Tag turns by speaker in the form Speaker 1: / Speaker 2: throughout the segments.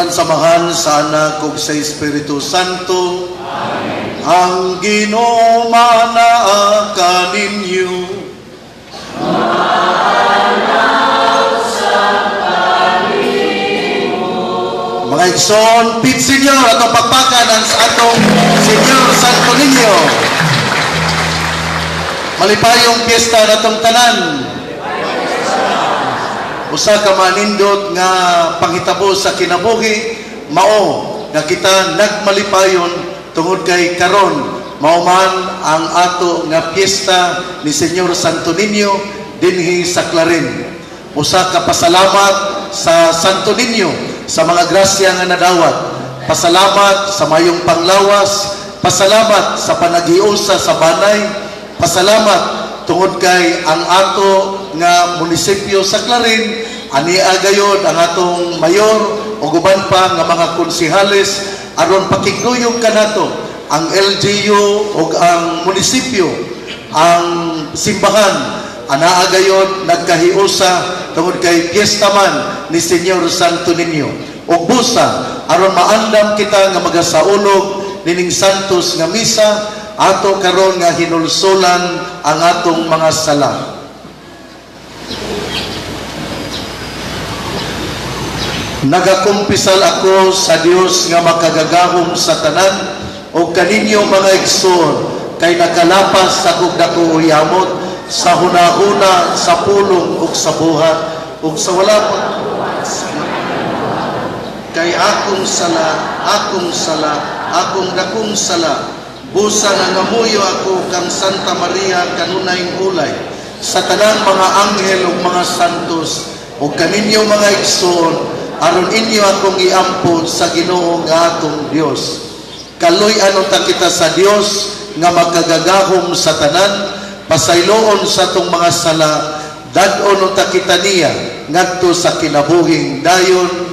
Speaker 1: samahan sa Anak ug sa Espiritu Santo. Amen. Ang Ginoo manaa kaninyo. Mga igsoon, pit Senyor, atong pagpakan ang atong Senyor Santo Niño. Malipayong piyesta natong tanan. Usa ka manindot nga panghitabo sa kinabuhi, mao nga kita nagmalipayon tungod kay karon mao man ang ato nga piyesta ni Senyor Santo Niño dinhi sa Clarin. Usa ka pasalamat sa Santo Niño sa mga grasya nga nadawat. Pasalamat sa mayong panglawas, pasalamat sa panagiusa sa banay, pasalamat tungod kay ang ato nga munisipyo sa Clarin, ani agayod ang atong mayor o guban pa nga mga konsihales aron pakiguyog kanato ang LGU o ang munisipyo, ang simbahan, ana agayod nagkahiusa tungod kay piyesta man ni Senyor Santo Niño. O busa aron maandam kita nga magasaulog nining santos nga misa ato karon nga hinulsolan ang atong mga sala. Nagakumpisal ako sa Dios nga makagagahom sa tanan o kaninyo mga igsoon kay nakalapas sa kog dako uyamot sa hunahuna, sa pulong ug sa buhat ug sa wala pa kay akong sala, akong dakong sala. Busa nga ngamuyo ako kang Santa Maria kanunayng ulay sa tanang mga anghel ug mga santos ug kaninyo mga igsoon aron inyo akong iampo sa Ginoo nga atong Dios. Kaluy-anon ta kita sa Dios nga magkagagahom sa tanan, pasayloon sa tong mga sala, dad-on ta kita niya ngadto sa kinabuhing dayon.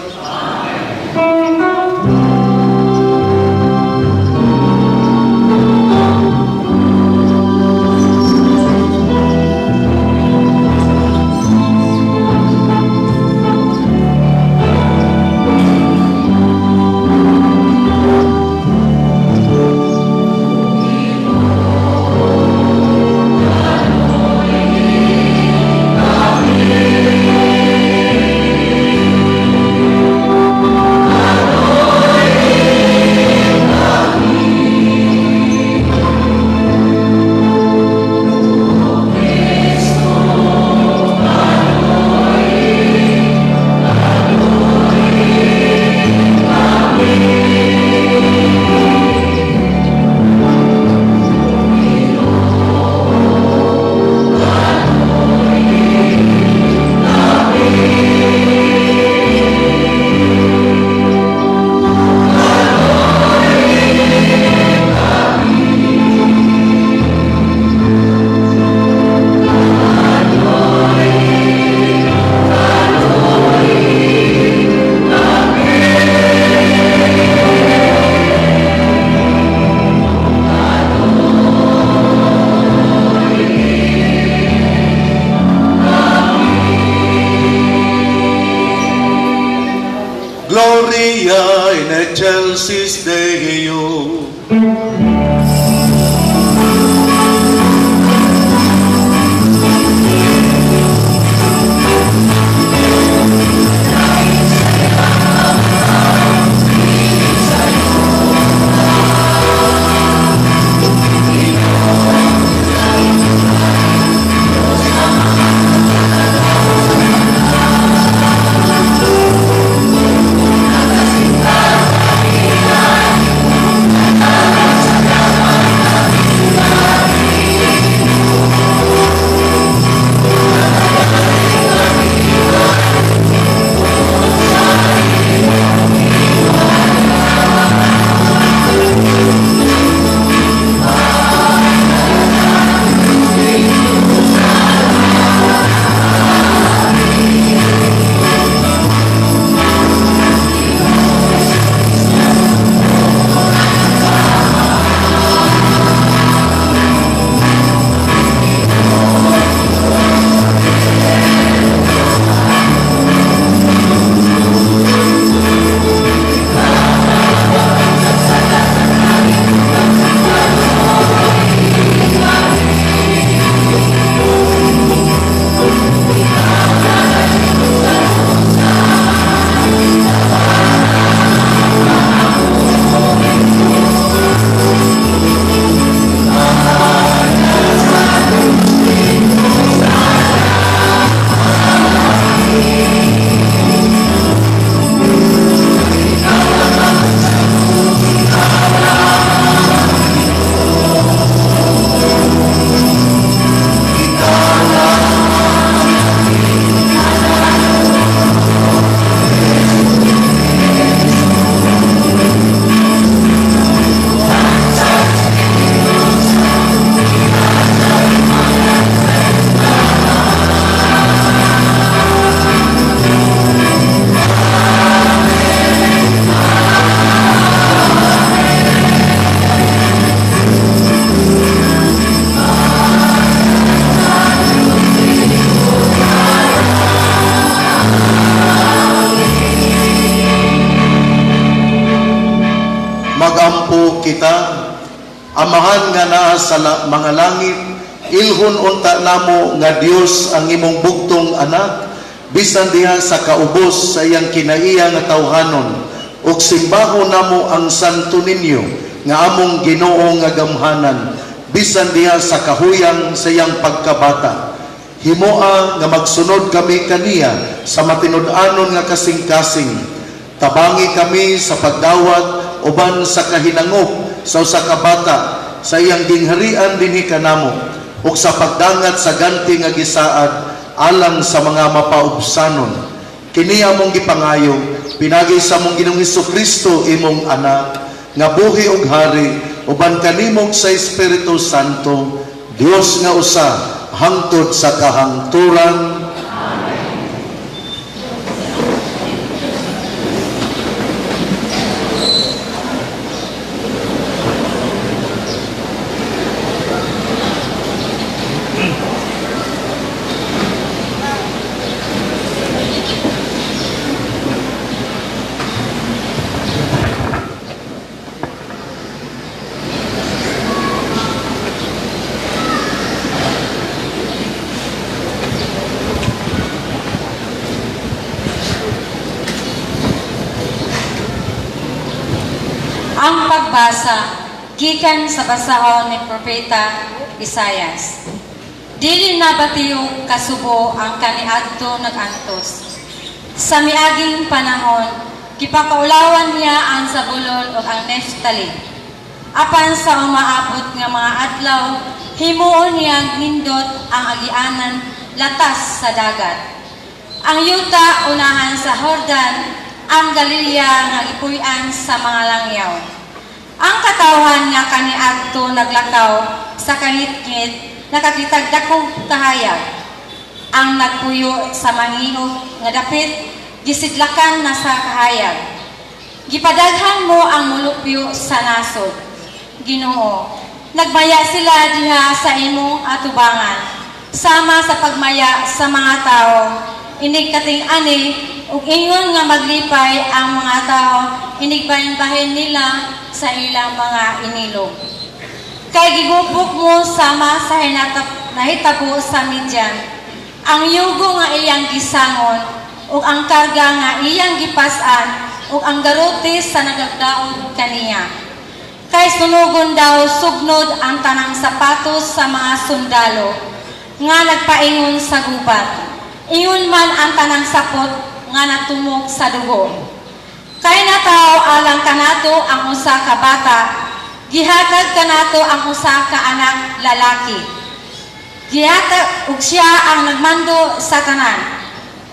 Speaker 1: Gloria in excelsis Deo. pagampo kita. Amahan nga naa sa mga langit, ilhon unta namo nga Dios ang imong bugtong anak, bisan diha sa kaubos sa iyang kinaiya nga tawhanon, ug simbaho namo ang Santo Niño nga among Ginoo nga gamhanan, bisan diha sa kahuyang sa iyang pagkabata. Himoa nga magsunod kami kaniya sa matinud-anon nga kasing-kasing. Tabangi kami sa pagdawat uban sa kahinangop sa usa ka bata sa iyang gingharian dinhi kanamo, ug sa pagdangat sa ganti nga gisaad alang sa mga mapaubsanon. Kini among gipangayo pinagi sa among Ginoong Hesukristo imong anak, nga buhi ug hari uban kanimong sa Espiritu Santo, Dios nga usa hangtod sa kahangturan.
Speaker 2: Ang pagbasa gikan sa basahon ni Propeta Isayas. Dili na batiyog kasubo ang kaniadto nag-antos. Sa miaging panahon, kipakaulawan niya ang Zabulon o ang Neftali. Apan sa umaabot nga mga adlaw, himuon niya nindot ang agianan latas sa dagat. Ang yuta unahan sa Jordan, ang Galilea nga ipuy-an sa mga langyaw. Ang katawhan nga kaniadto naglakaw sa kangit-ngit nakakitag dakong kahayag. Ang nagpuyo sa mangihog nga dapit gisidlakan na sa kahayag. Gipadaghan mo ang mulupyo sa nasod. Ginoo, nagmaya sila diha sa imong atubangan, sama sa pagmaya sa mga tao. Inig kating-ani ug ingon nga maglipay ang mga tao, inigbahin-bahin nila sa ilang mga inilog. Kay gigupok mo sama sa nahitabo sa Midian, ang yugo nga iyang gisangon, ug ang karga nga iyang gipas-an, ug ang garutis sa nagagdaog kaniya. Kay sunugon daw sugnod ang tanang sapatos sa mga sundalo, nga nagpaingon sa gubat. Ingon man ang tanang sapot nga natumok sa dugo. Kay nataw alang kanato ang usa ka bata, gihatag kanato ang usa ka anak lalaki. Gihatag ug siya ang nagmando sa tanan,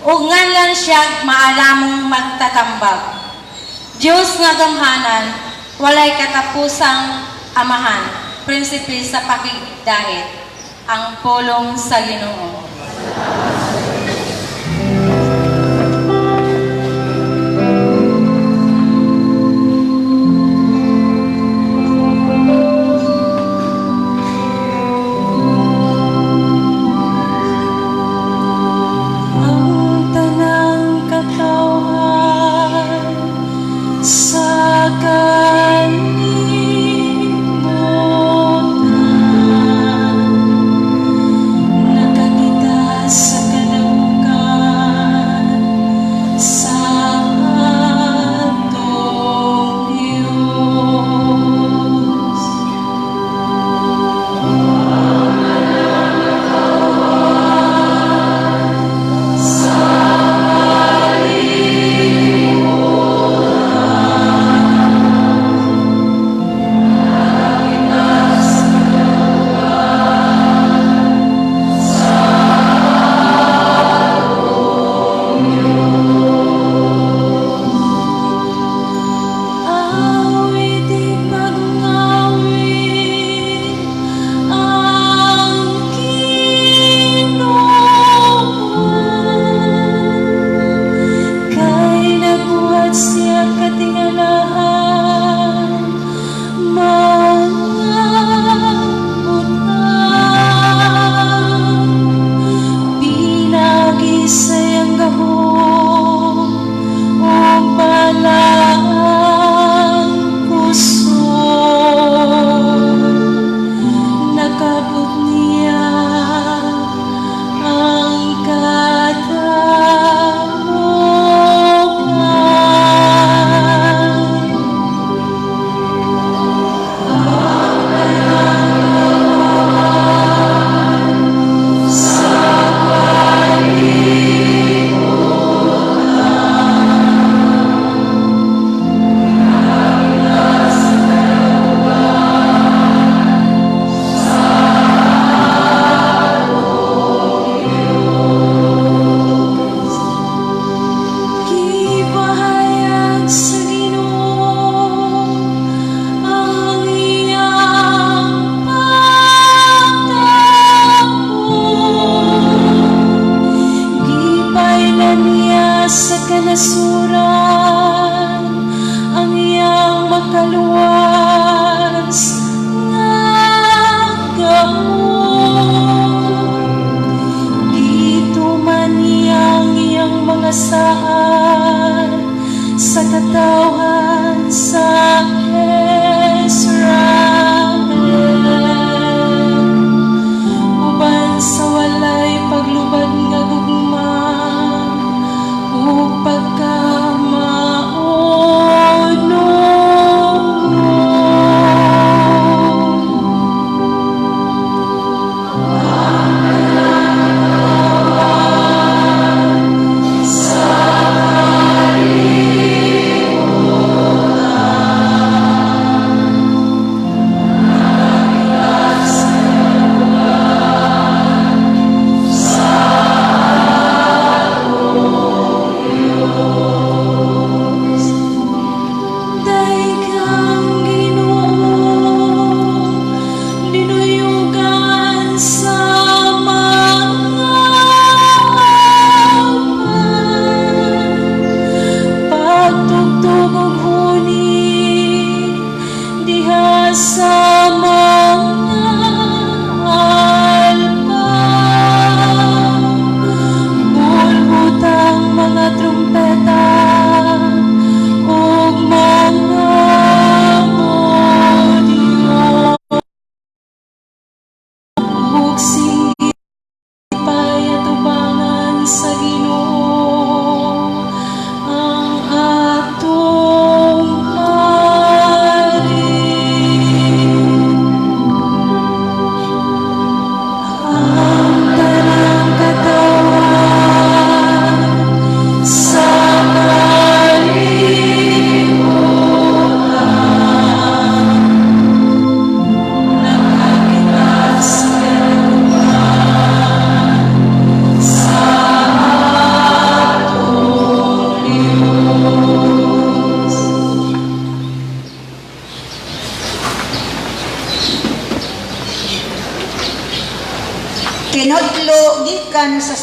Speaker 2: ug nganlan siya maalamong magtatambag. Dios nga gamhanan, walay katapusang amahan, prinsipe sa pakigdait, ang pulong sa Ginoo.
Speaker 3: Nakakita sa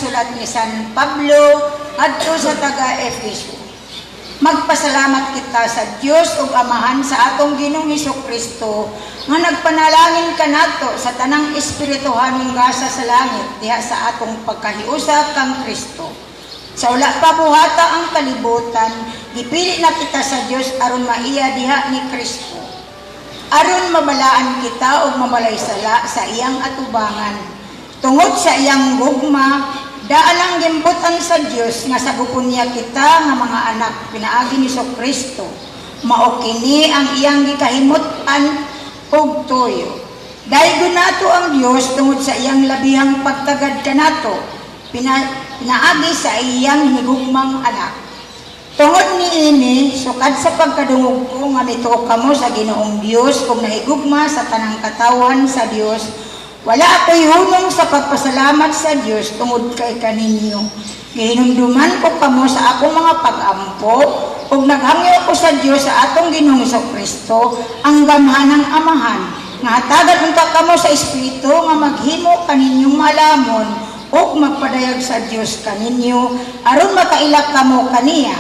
Speaker 3: pagsulat ni San Pablo adto sa taga-Efeso. Magpasalamat kita sa Dios ug Amahan sa atong Ginoong Hesukristo nga nagpanalangin kanato sa tanang espirituhanong gasa sa langit diha sa atong pagkahiusa kang Kristo. Sa wala pa buhata ang kalibutan, gipili na kita sa Dios aron maiya diha ni Kristo. Aron mabalaan kita ug mamalaysala sa iyang atubangan. Tungod sa iyang gugma, daalang gimbutan sa Dios nga sagupon niya kita nga mga anak pinaagi ni Kristo. Mao kini ang iyang gikahimut-an og tuyo. Daygon nato ang Dios tungod sa iyang labihang pagtagad kanato. Pinaagi sa iyang higugmang anak. Tungod niini, sukad sa pagkadungog ko nga mituo kamo sa Ginoong Dios kung nahigugma sa tanang katawan sa Dios. Wala ako'y hunong sa pagpasalamat sa Dios tungod kay kaninyo. Gihinumduman ko kamo sa akong mga pag-ampo ug naghangyo ko sa Dios sa atong Ginoong Kristo ang gamhanang Amahan nga hatagan unta kamo sa Espiritu nga maghimo kaninyong malamon ug magpadayag sa Dios kaninyo aron makailak kamo kaniya.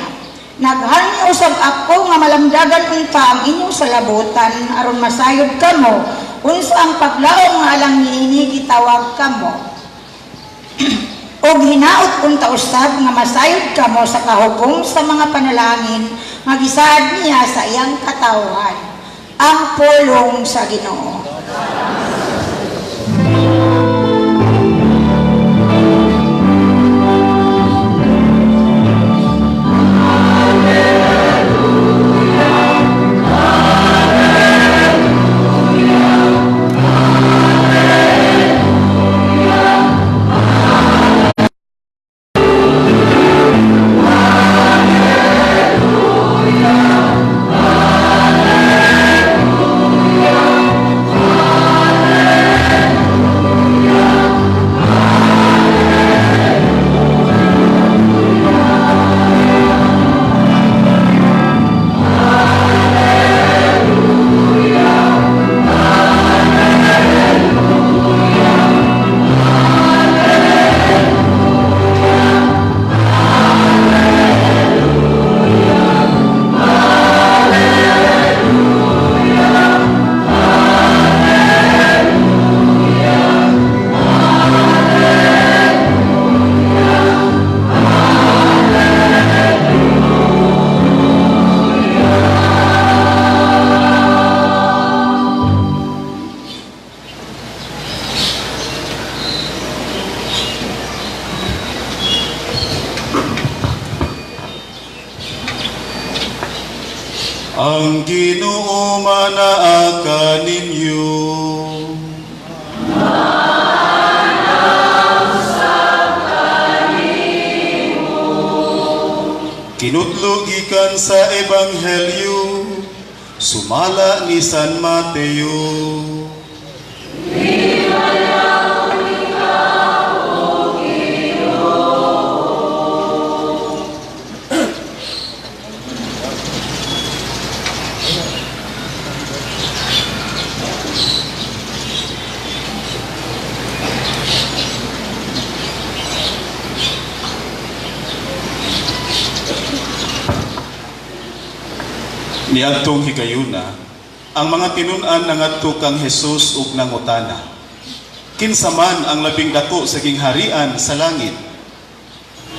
Speaker 3: Naghangyo usab ako nga malamdagan unta ang inyong salabutan aron masayod kamo unsa ang paglaom nga alang niini gitawag kamo. Og hinaot unta usab nga masayod kamo sa kahubong sa mga panalangin nga gisaad niya sa iyang katawhan. Ang pulong sa Ginoo.
Speaker 4: Ang Ginoo manaa kaninyo. Kinutlo gikan sa Ebanghelyo sumala ni San Mateo. Niadtong higayuna, ang mga tinun-an nangadto kang Jesus ug nangutana. Kinsa man ang labing dako sa gingharian sa langit?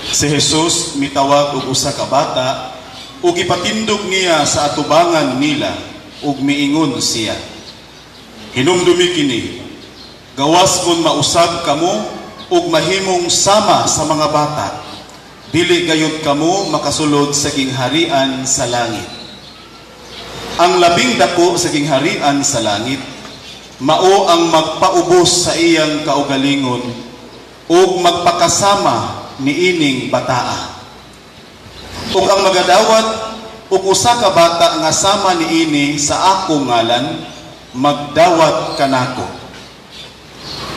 Speaker 4: Si Jesus mitawag og usa ka bata ug ipatindog niya sa atubangan nila ug miingon siya. Hinumdumi kini, gawas kon mausab kamo ug mahimong sama sa mga bata, dili gayud kamo makasulod sa gingharian sa langit. Ang labing dako sa gingharian sa langit, mao ang magpaubos sa iyang kaugalingon ug magpakasama niining bataa. Ug ang magadawat ug usa ka bata nga sama niini sa akong ngalan, magdawat kanako.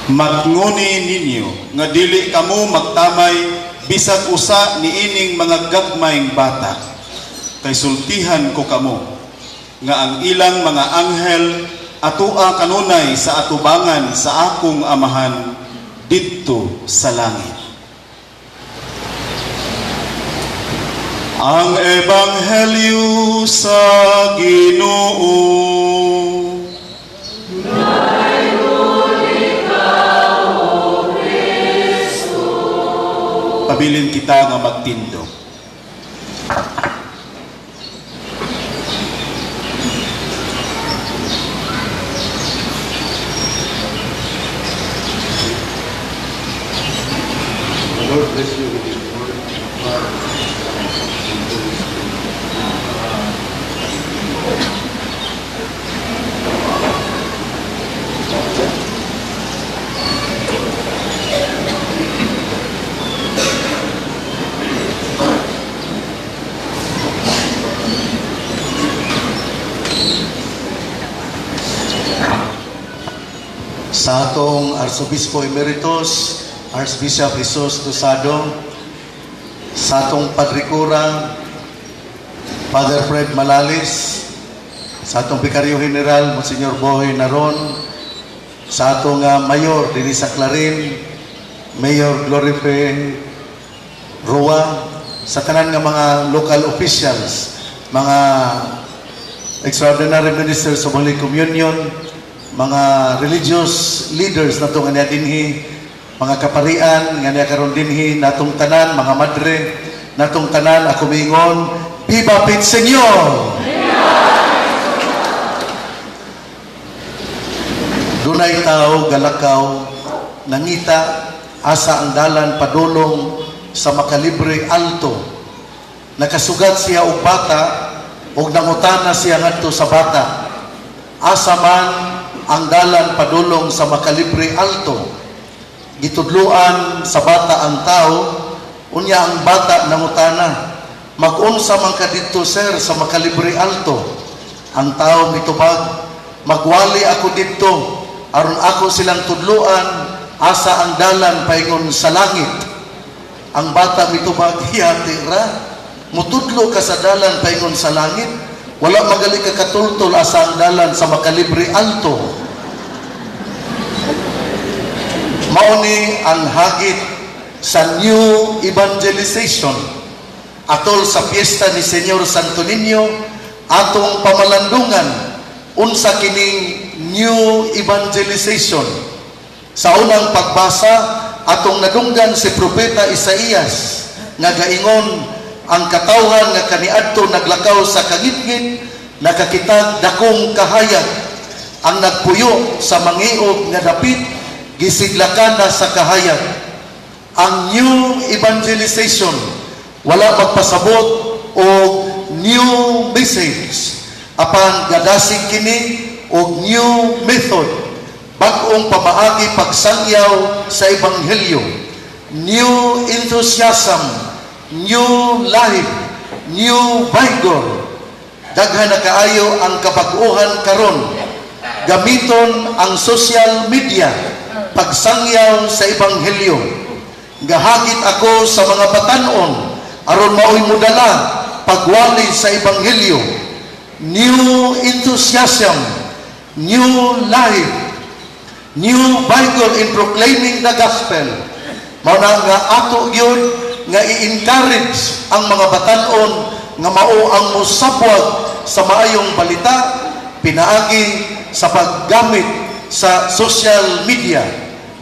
Speaker 4: Magnguni ninyo nga dili kamo magtamay bisag usa niining mga gagmayng bata, kay sultihan ko kamo nga ang ilang mga anghel atua kanunay sa atubangan sa akong Amahan didto sa langit. Ang Ebanghelyo sa Ginoo. Pabilin kita nga magtindog.
Speaker 1: Lord bless you with His word. Sa atong Arsobispo Emeritus, Archbishop Jesus Tusado, sa atong Padrikura, Father Fred Malalis, sa atong Vicario General, Monsignor Boy Naron, sa atong Mayor, dili sa Clarin, Mayor Glorife Roa, sa tanan nga mga local officials, mga extraordinary ministers of Holy Communion, mga religious leaders na itong nga dinhi, mga kaparian nga niya karon dinhi, natong tanan, mga madre, natong tanan, ako mingon, Viva Pit Senyor! Dunay tao, galakaw, nangita, asa ang dalan padulong sa makalibre alto. Nakasugat siya og bata, og nangutana siya ngadto sa bata. Asa man ang dalan padulong sa makalibre alto. Gitudluan sa bata ang tao, unya ang bata nangutana, mag-unsa man ka dito sir sa makalibre alto. Ang tao mitubag, magwali ako dito, aron ako silang tudluan, asa ang dalan paingon sa langit. Ang bata mitubag, hiyati ra, mutudlo ka sa dalan paingon sa langit, wala magali ka katultol asa ang dalan sa makalibre alto. Mauni ang hagit sa new evangelization atol sa fiesta ni Senyor Santo Niño, atong pamalandungan unsa kining new evangelization. Sa unang pagbasa atong nadunggan si Propeta Isaías nga gaingon, ang katawhan nga kaniadto naglakaw sa kagitgit, nakakitag dakong kahayag, ang nagpuyo sa mangiog nga dapit, gisidlakan na sa kahayag. Ang new evangelization wala magpasabot o new message, apan gadasig kini og new method, bag-ong pamaagi pagsangyaw sa ebanghelyo, new enthusiasm, new life, new vigor. Daghan na kaayo ang kabag-uhan karon, gamiton ang social media pagsangyaw sa ebanghelyo. Gahagit ako sa mga batan-on aron maoy mudala pagwali sa ebanghelyo. New enthusiasm, new life, new vigor in proclaiming the gospel. Mao na nga ato gyud nga i-encourage ang mga batan-on nga mao ang mosabwag sa maayong balita pinaagi sa paggamit sa social media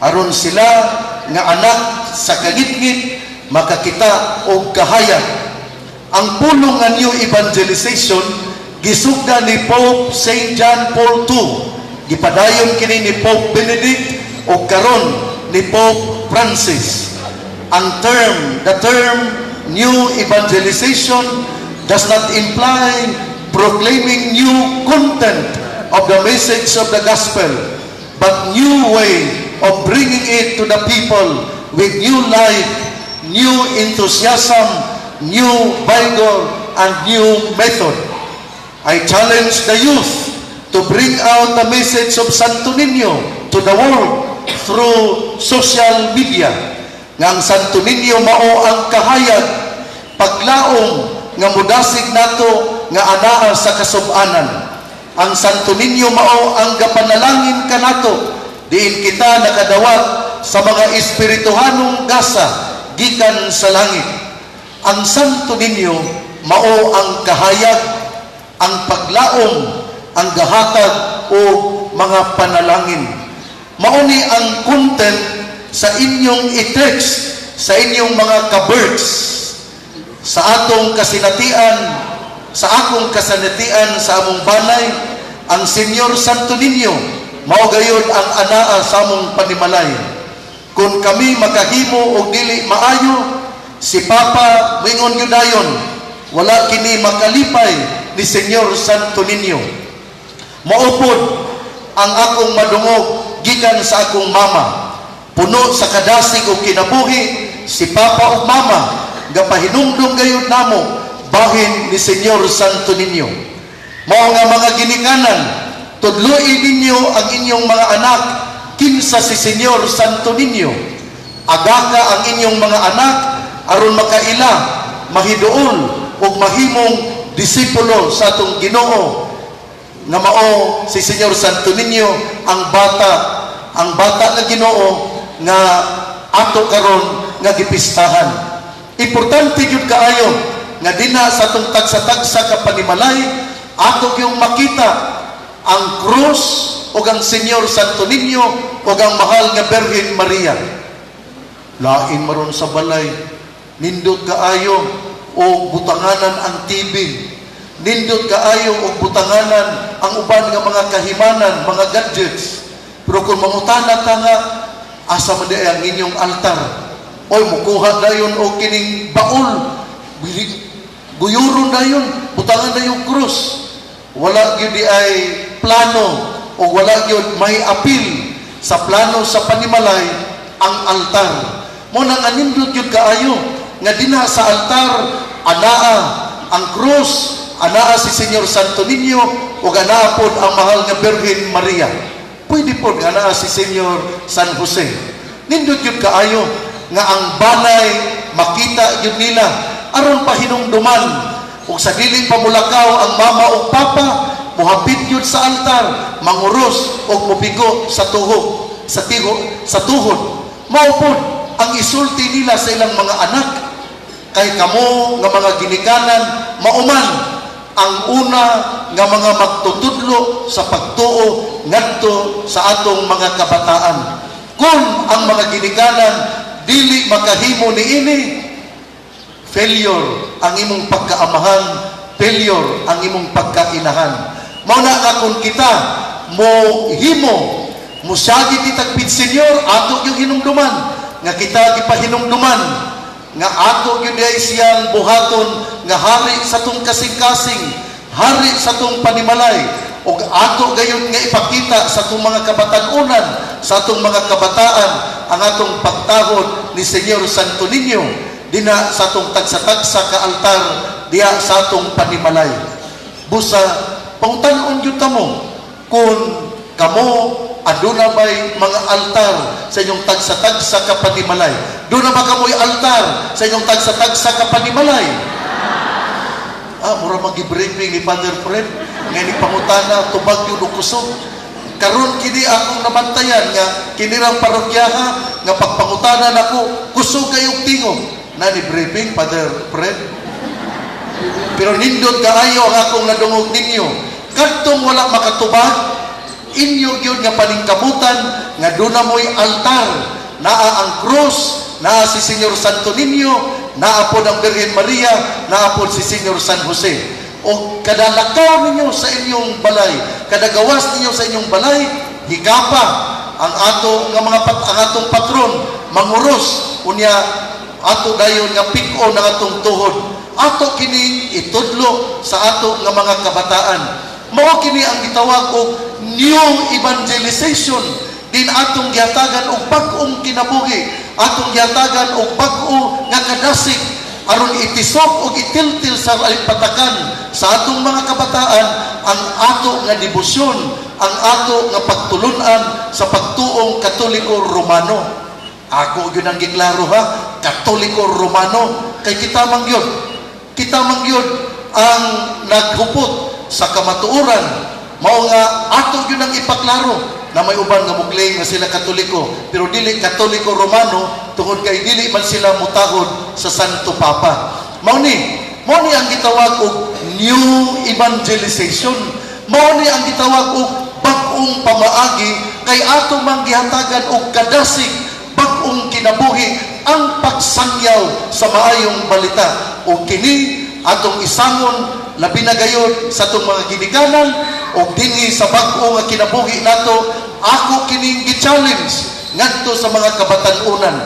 Speaker 1: aron sila nga anak sa kagitgit makakita og kahayag. Ang pulong nga new evangelization gisugda ni Pope St. John Paul II, gipadayon kini ni Pope Benedict o karon ni Pope Francis. The term new evangelization does not imply proclaiming new content of the message of the gospel, but new way of bringing it to the people with new life, new enthusiasm, new vigor, and new method. I challenge the youth to bring out the message of Santo Niño to the world through social media. Nga ang Santo Niño mao ang kahayag, paglaom nga mudasig nato nga anaa sa kasub-anan. Ang Santo Niño mao ang gapanalangin kanato diin kita nakadawat sa mga espirituhanong gasa gikan sa langit. ang Santo Niño mao ang kahayag, ang paglaom, ang gahatag o mga panalangin. Mao ni ang content sa inyong i-text, sa inyong mga ka-birds, sa atong kasinatian, sa akong kasinatian sa among balay, ang Senyor Santo Niño mao gayud ang anaa sa among panimalay. Kung kami makahimo og dili maayo, si Papa moingon gyud dayon, wala kini makalipay ni Senyor Santo Niño. Maupod ang akong madungog gikan sa akong mama, puno sa kadasig o kinabuhi, si Papa o Mama gapahinumdum gayud namo bahin ni Senyor Santo Niño. Mao nga mga ginikanan, tudluin ninyo ang inyong mga anak kinsa si Senyor Santo Niño. Agaka ang inyong mga anak aron makaila, mahiduol ug mahimong disipulo sa atong Ginoo nga mao si Senyor Santo Niño ang bata nga Ginoo nga ato karon nga gipistahan. Importante gyud kaayo nga dina sa atong tagsa-tagsa ka panimalay ato gyung makita ang krus ug ang Senyor Santo Niño ug ang mahal nga Birhen Maria. Lain maron sa balay, nindot kaayo o butanganan ang TV, nindot kaayo o butanganan ang uban nga mga kahimanan, mga gadgets. Pero kung mangutana ta nga, asa man di ang inyong altar? Oy, mukuha dayon o kining baul, guyuron dayon, butangan na yung krus. Wala gyud di ay plano o wala gyud may apil sa plano sa panimalay ang altar. Mo nang anindot gyud kaayo nga dinha sa altar anaa ang krus, anaa si Senyor Santo Niño ug anaa pod ang mahal nga Birhen Maria. Pwede pod nga anaa si Senyor San Jose. Nindot gyud kaayo nga ang balay makita gyud nila aron pahinumduman ug sa dili pa mulakaw ang mama ug papa muhapit gyud sa altar, manguros ug mubigo sa tuhod, sa tuhod. Mao pod ang isulti nila sa ilang mga anak. Kay kamo nga mga ginikanan mauman ang una nga mga magtutudlo sa pagtuo ngadto sa atong mga kabataan. Kung ang mga ginikanan dili makahimo niini, failure ang imong pagkaamahan, failure ang imong pagkainahan. Mao na nga kung kita mo himo musagi ti tagpid Senyor ato yung hinumduman nga kita gipahinumduman nga ato gyud ay siyang buhaton nga hari sa tong kasing-kasing, hari sa tong panimalay ug ato gayon nga ipakita sa atong mga kabatan-unan, sa atong mga kabataan ang atong pagtahod ni Senyor Santo Niño dina sa atong tagsa-tagsa ka altar diha sa atong panimalay. Busa pangutanon gyud kamo kung kamo aduna bay mga altar sa inyong tagsa-tagsa ka panimalay. Doon na ba kamoy altar sa inyong tagsa-tagsa ka panimalay? Mura mag-briefing ni Father Fred nga ni pangutana tubag yun o kusog. Karon kini akong namantayan nga kinirang parokyaha nga pagpangutanan ako kusog kayong tingog na ni briefing Father Fred. Pero nindot kaayo ang akong nadungog ninyo kadtong wala makatubag inyo gyud nga paningkabutan nga doon na mo'y altar, naa ang krus, naa si Senyor Santo Niño, naa po ang Birhen Maria, naa po si Senyor San Jose. O kada lakaw ninyo sa inyong balay, kada gawas ninyo sa inyong balay, higapa ang ato nga mga ang atong patron, manguros unya ato dayon nga pik-o ng atong tuhod. Ato kini itudlo sa ato nga mga kabataan. Mao kini ang gitawag og new evangelization din atong gihatagan og bag-ong kinabuhi, atong gihatagan og bag-o nga kadasig aron itisok og itiltil sa alipatakan sa atong mga kabataan ang ato nga debosyon, ang ato nga pagtulunan sa pagtuong Katoliko Romano. Ako gyud ang giklaro ha, Katoliko Romano kay kita mangyod ang naghupot sa kamatuoran. Mao nga ato gyud ang ipaklaro na may uban nga mugling nga sila Katoliko pero dili Katoliko Romano tungod kay dili man sila mutahod sa Santo Papa. Mao ni ang gitawag og new evangelization. Mao ni ang gitawag og bag-ong pamaagi kay ato mang gihatagan og kadasig bag-ong kinabuhi ang pagsangyaw sa maayong balita. O kini atong isangon labi na gayud sa atong mga ginikanan o dinhi sa bag-o nga kinabuhi nato. Ako kining gi-challenge ngadto sa mga kabatan-unan.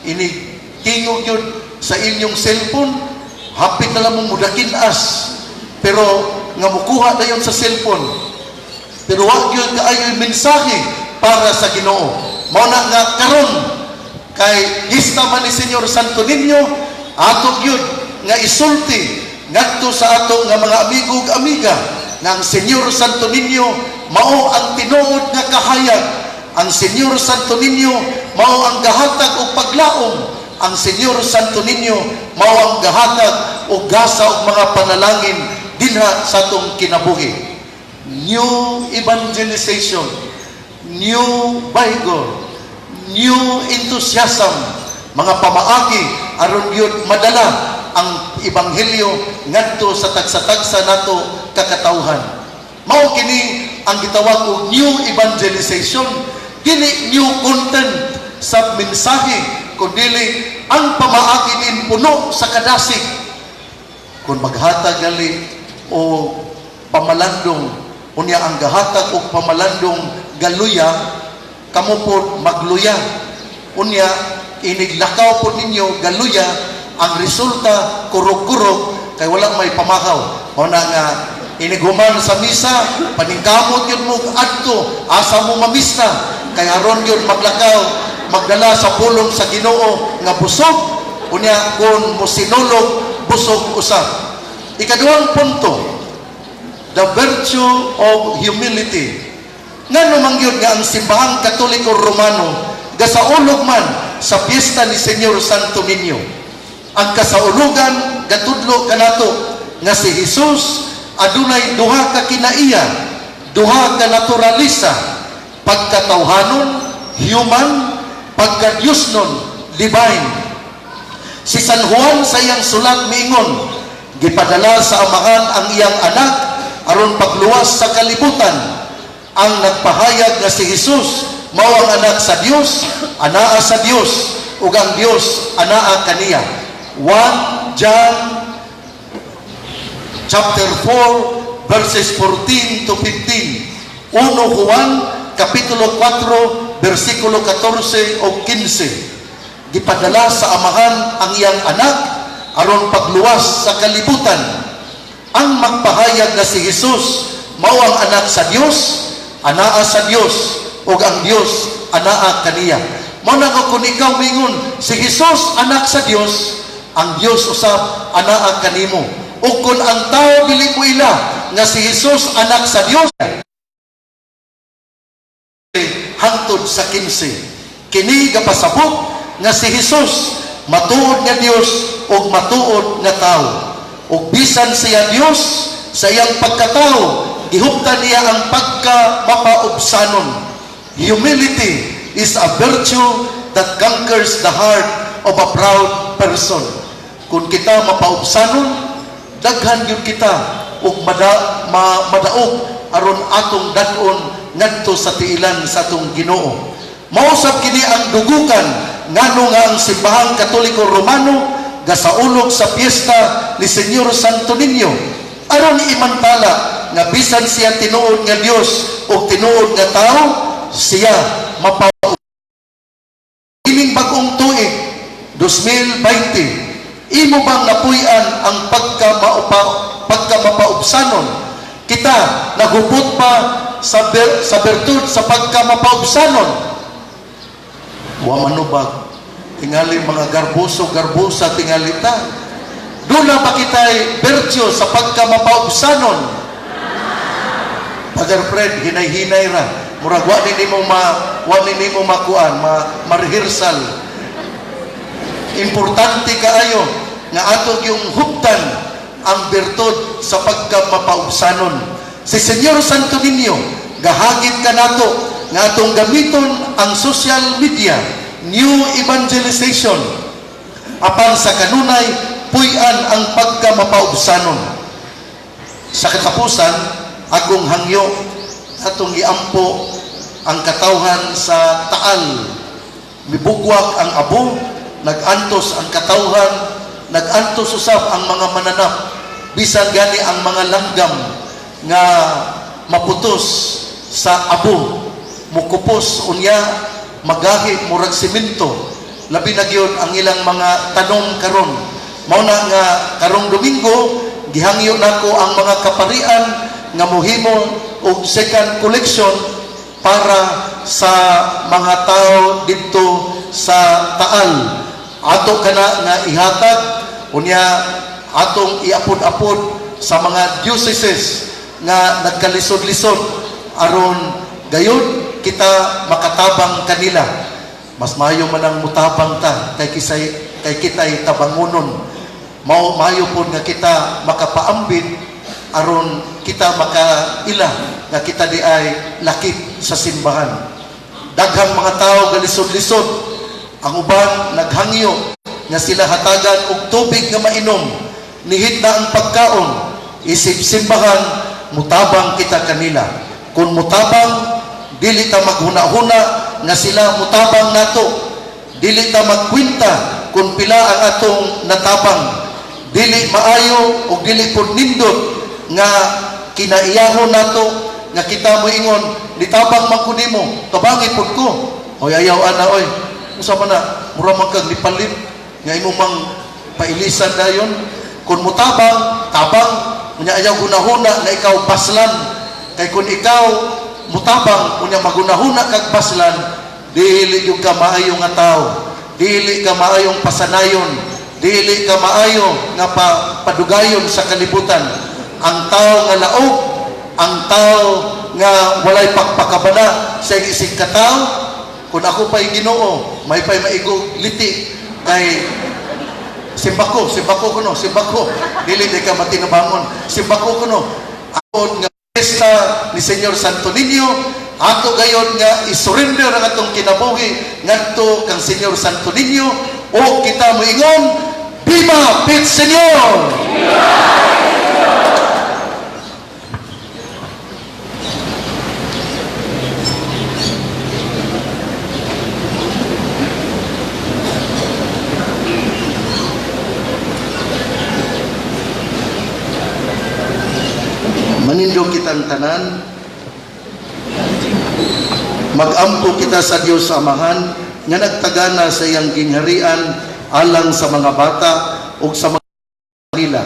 Speaker 1: Ini tingog yun sa inyong cellphone, hapit na lang mong mudakin-as, pero nga mukuha na yun sa cellphone. Pero wag yun kaayo'y mensahe para sa Ginoo. Mao na nga karon kay FIESTA man ni Senyor Santo Niño, atog yun nga isulti ngadto sa ato nga mga amigo ug amiga nga ang Senyor Santo Niño mao ang tinuod nga kahayag. Ang Senyor Santo Niño mao ang gahatag og paglaom. Ang Senyor Santo Niño mao ang gahatag og gasa og mga panalangin dinha sa atong kinabuhi. New evangelization, new vigor, new enthusiasm, mga pamaagi aron yun madala ang ebanghelyo ngadto sa tagsa-tagsa nato kakatawhan. Mao kini ang gitawag og new evangelization, dili new content sa mensahe kundi ang pamaagi din puno sa kadasig. Kung maghatag gali o pamalandong unya ang gahatag og pamalandong galuya, kamo po magluya. Unya iniglakaw po ninyo galuya, ang resulta kurog-kurog kay wala may pamakaw. O na nga iniguman sa misa, paningkamot yun mo adto, asa mo mamista, kay aron yun maglakaw, magdala sa pulong sa Ginoo nga busog, unya kung mosinulog, busog usab. Ikaduhang punto, the virtue of humility. Nga naman yun nga ang simbahang Katoliko Romano, gasaulog man sa fiesta ni Senyor Santo Niño. Ang kasaulugan, gatudlo kanato, nga si Jesus, adunay duha ka kinaiya, duha ka naturalisa, pagkatawhanon, human, pagka-Diyosnon, divine. Si San Juan sa iyang sulat miingon, gipadala sa amahan ang iyang anak aron pagluwas sa kalibutan. Ang nagpahayag nga si Jesus mao ang anak sa Dios, anaa sa Dios, ug ang Dios anaa kaniya. 1 John chapter 4 verses 14 to 15. 1 Juan kapitulo 4 versikulo 14 o 15. Gipadala sa amahan ang iyang anak aron pagluwas sa kalibutan. Ang magpahayag na si Jesus mao ang anak sa Dios, anaa sa Dios, ug ang Dios anaa kaniya. Mao na kung ikaw mingon si Jesus anak sa Dios, ang Dios usab anaa kanimo. Ug kung ang tao dili mo ila nga si Jesus anak sa Dios, hangtod sa 15 kini gapasabot nga si Jesus matuod nga Dios ug matuod nga tao. Ug bisan siya Dios, sa iyang pagkatao gihuptan niya ang pagka-mapaubsanon. Humility is a virtue that conquers the heart of a proud person. Kung kita mapaubsanon, daghan yun kita ug madaog aron atong daton ngadto sa tiilan sa atong Ginoo. Mausab kini ang dugukan ngano nga ang simbahang Katoliko Romano gasaulog sa fiesta ni Senyor Santo Niño aron imantala nga bisan siya tinuod nga Dios o tinuod nga tao, siya mapaubsanon. Ining bagong tuig 2020, imo bang napuy-an ang pagka-mapaubsanon? Kita nagupot pa sa bertud sa pagka-mapaubsanon. Wa manubag tingali mga garbusa tingali ta. Dula pa kita'y virtue sa pagka-mapaubsanon. Father Fred, hinay-hinay ra. Murag wa nini mo makuan, ma-rehearsal. Importante kaayo nga atog yung huptan ang bertud sa pagka-mapaubsanon. Si Senyor Santo Niño, gahagit ka nato nga atong gamiton ang social media, new evangelization, apan sa kanunay puy-an ang pagkamapaubsanon. Sa katapusan, akong hangyo atong iampo ang katawhan sa taal. Mibugwak ang abo, nagantos ang katawhan, nagantos usab ang mga mananap. Bisan gani ang mga langgam nga maputos sa abo, mukupos unya magahi murag simento. Labi na gyud ang ilang mga tanong karon. Mao na nga karong Domingo gihangyo nako ang mga kaparian nga mohimo og second collection para sa mga tao didto sa taal. Ato kana nga ihatag unya atong iapod-apod sa mga dioceses nga nagkalisod-lisod aron gayon kita makatabang kanila. Mas mayo man ang mutabang ta kay kitay tabangonon. Mayo pod nga kita makapaambit aron kita makaila nga kita di ay lakip sa simbahan. Daghang mga tao galisod-lisod, ang uban naghangyo nga sila hatagan og tubig nga mainom. Nihit na ang pagkaon, isip simbahan, mutabang kita kanila. Kung mutabang, dili ta maghuna-huna nga sila mutabang nato. Dili ta magkwinta kung pila ang atong natabang. Dili maayo o dili pod nindot nga kinaiyahon nato nga kita moingon nitabang man ko nimo, tabangi pod ko. Oy ayaw ana oy. Usa man na mura man kag nipalit nga imo mang pailisan dayon. Kung mutabang, tabang, unya ayaw hunahuna na ikaw baslan. Kay kung ikaw mutabang, unya magunahuna kag baslan, dili yung ka maayo nga tao, dili ka maayong pasanayon, dili ka maayo nga padugayon sa kalibutan. Ang tao nga laog, ang tao nga walay pakpakabana sa isig katao, kung ako pa'y Ginoo, may pa'y maigo liti kay simbako kuno, simbako. Dili di ka matinabangon. Simbako kuno. Aton nga fiesta ni Senyor Santo Niño, ato gayon nga isurrender ang atong kinabuhi ngadto kang Senyor Santo Niño o kita moingon, Viva Pit Senyor! Manindo kitang tanan, magampo kita sa Dios Amahan nga nagtagana sa iyang gingharian alang sa mga bata ug sa mga nila.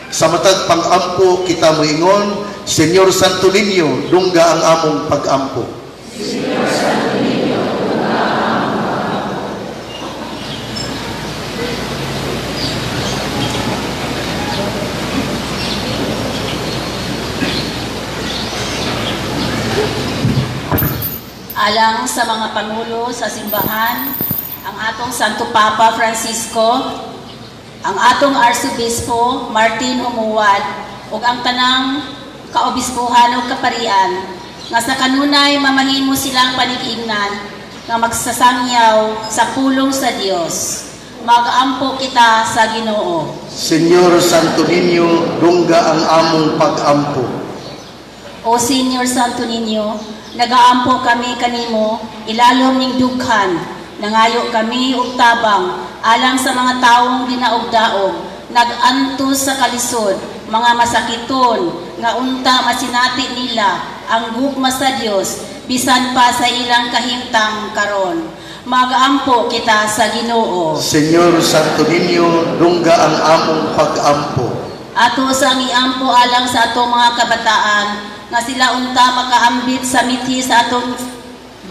Speaker 1: Sa matag pang-ampo kita moingon, Senyor Santo Niño, dungga ang among pag-ampo. Senyor Santo Niño, dungga ang among pag-ampo.
Speaker 5: Alang sa mga pangulo sa simbahan, ang atong Santo Papa Francisco, ang atong Arsobispo Martin JUMOAD, ug ang tanang kaobispohan ug kaparian, nga sa kanunay mamahimo silang panig-ingnan nga magsasangyaw sa pulong sa Dios. Mag-ampo kita sa Ginoo.
Speaker 1: Senyor Santo Niño, dungga ang among pag-ampo.
Speaker 5: O Senyor Santo Niño, nagaampo kami kanimo, ilalom ning dughan, nangayo kami og tabang, alang sa mga taong dinaog-daog, nag-antos sa kalisod, mga masakiton, nga unta masinati nila, ang gugma sa Dios, bisan pa sa ilang kahimtang karon. Mag-ampo kita sa Ginoo.
Speaker 1: Senyor Santo Niño, dungga ang among pag-ampo.
Speaker 5: Ato sa iampo alang sa atong mga kabataan, nga sila unta makaambit sa mithi sa atong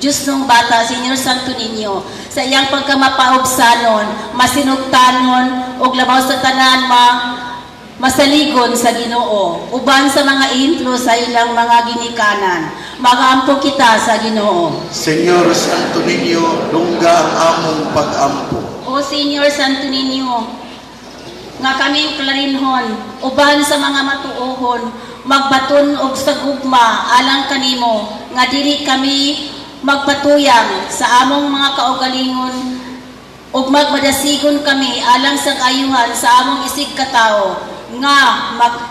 Speaker 5: Diyos ng bata, Senyor Santo Niño, sa iyang pagkamapaubsanon, masinugtanon, ug labaw sa tanan masaligon sa Ginoo, uban sa mga intro sa ilang mga ginikanan. Mag-ampo kita sa Ginoo.
Speaker 1: Senyor Santo Niño, dungga ang among pag-ampo.
Speaker 5: O Senyor Santo Niño, nga kaming Clarinhon, uban sa mga matuohon, magbaton og sa gugma alang kanimo, nga dili kami magpatuyang sa among mga kaugalingon ug magmadasigon kami alang sa kaayuhan sa among isig katao, nga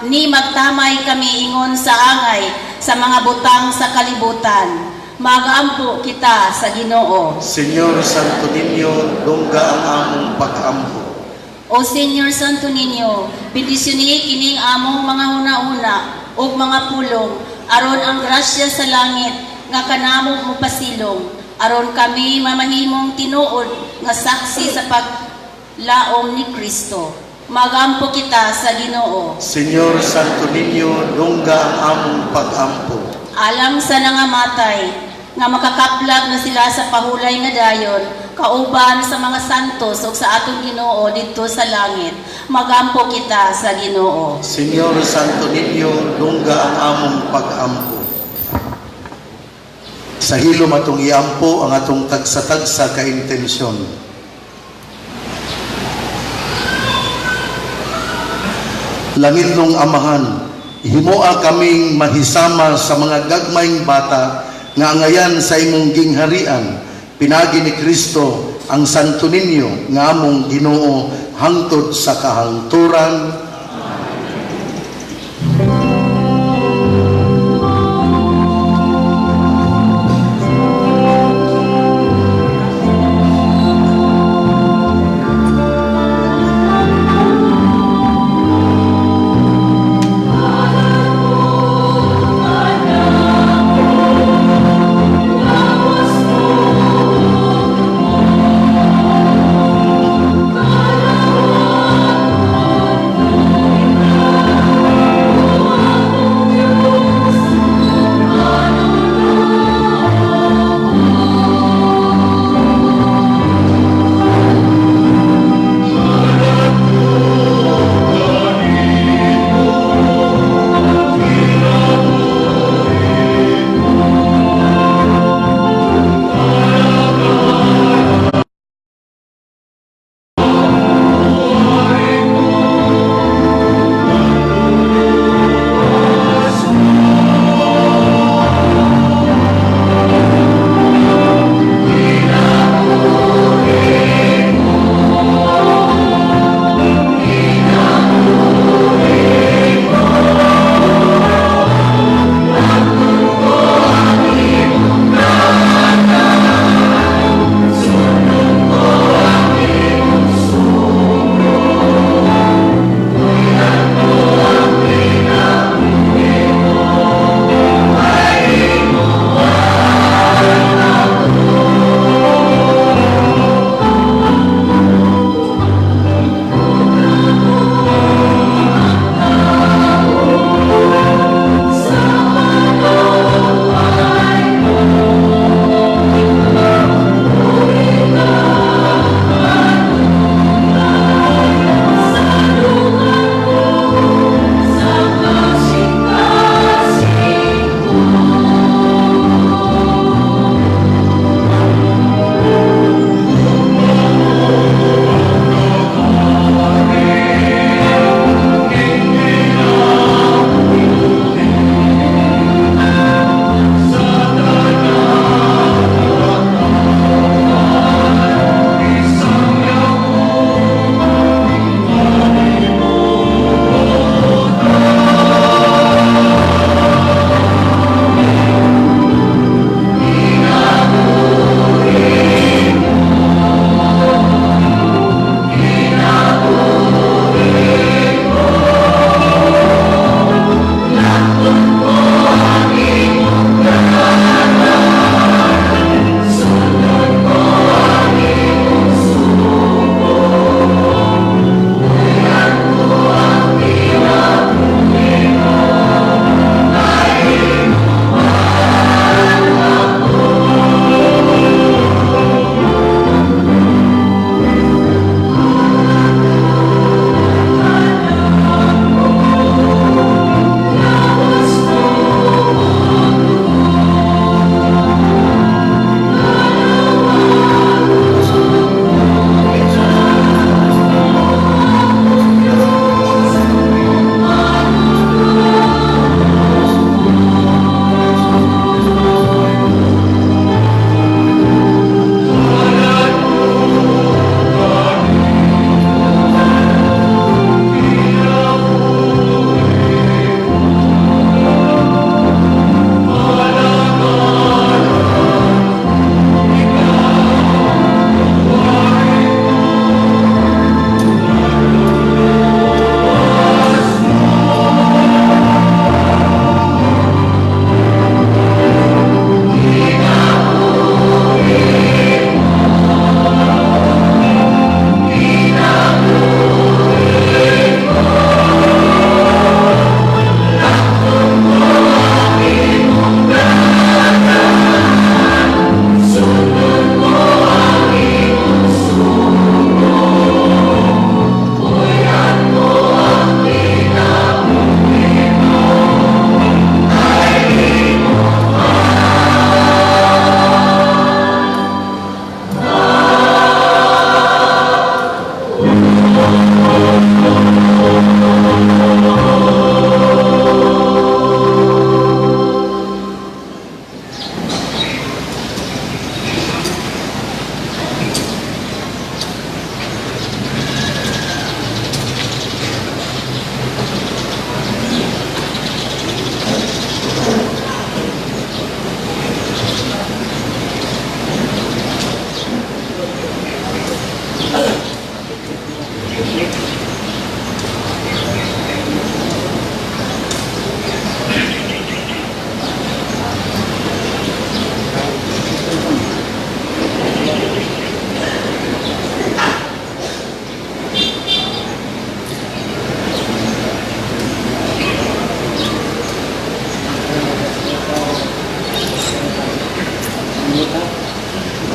Speaker 5: ni magtamay kami ingon sa angay sa mga butang sa kalibutan. Magaampo kita sa Ginoo.
Speaker 1: Senyor Santo Niño, lungga ang among pag-ampo.
Speaker 5: O Senyor Santo Niño, bendisyoни kining among mga huna-una ug mga pulong, aron ang grasya sa langit nga kanamo mopasilong, aron kami mamahimong tinuod nga saksi sa paglaom ni Kristo. Magampo kita sa Ginoo.
Speaker 1: Senyor Santo Niño, lungga ang among pag-ampo.
Speaker 5: Alang sa nangamatay, nga makakaplag na sila sa pahulay nga dayon, kauban sa mga santos ug sa atong Ginoo didto sa langit. Magampo kita sa Ginoo.
Speaker 1: Senyor Santo Niño, lungga ang among pag-ampo. Sa hilom atong iampo ang atong tagsa-tagsa ka intensyon. Langitnong Amahan, himoa kaming mahisama sa mga gagmayng bata nga angayan sa imong gingharian, pinagi ni Kristo ang Santo Niño nga among Ginoo hangtod sa kahangturan.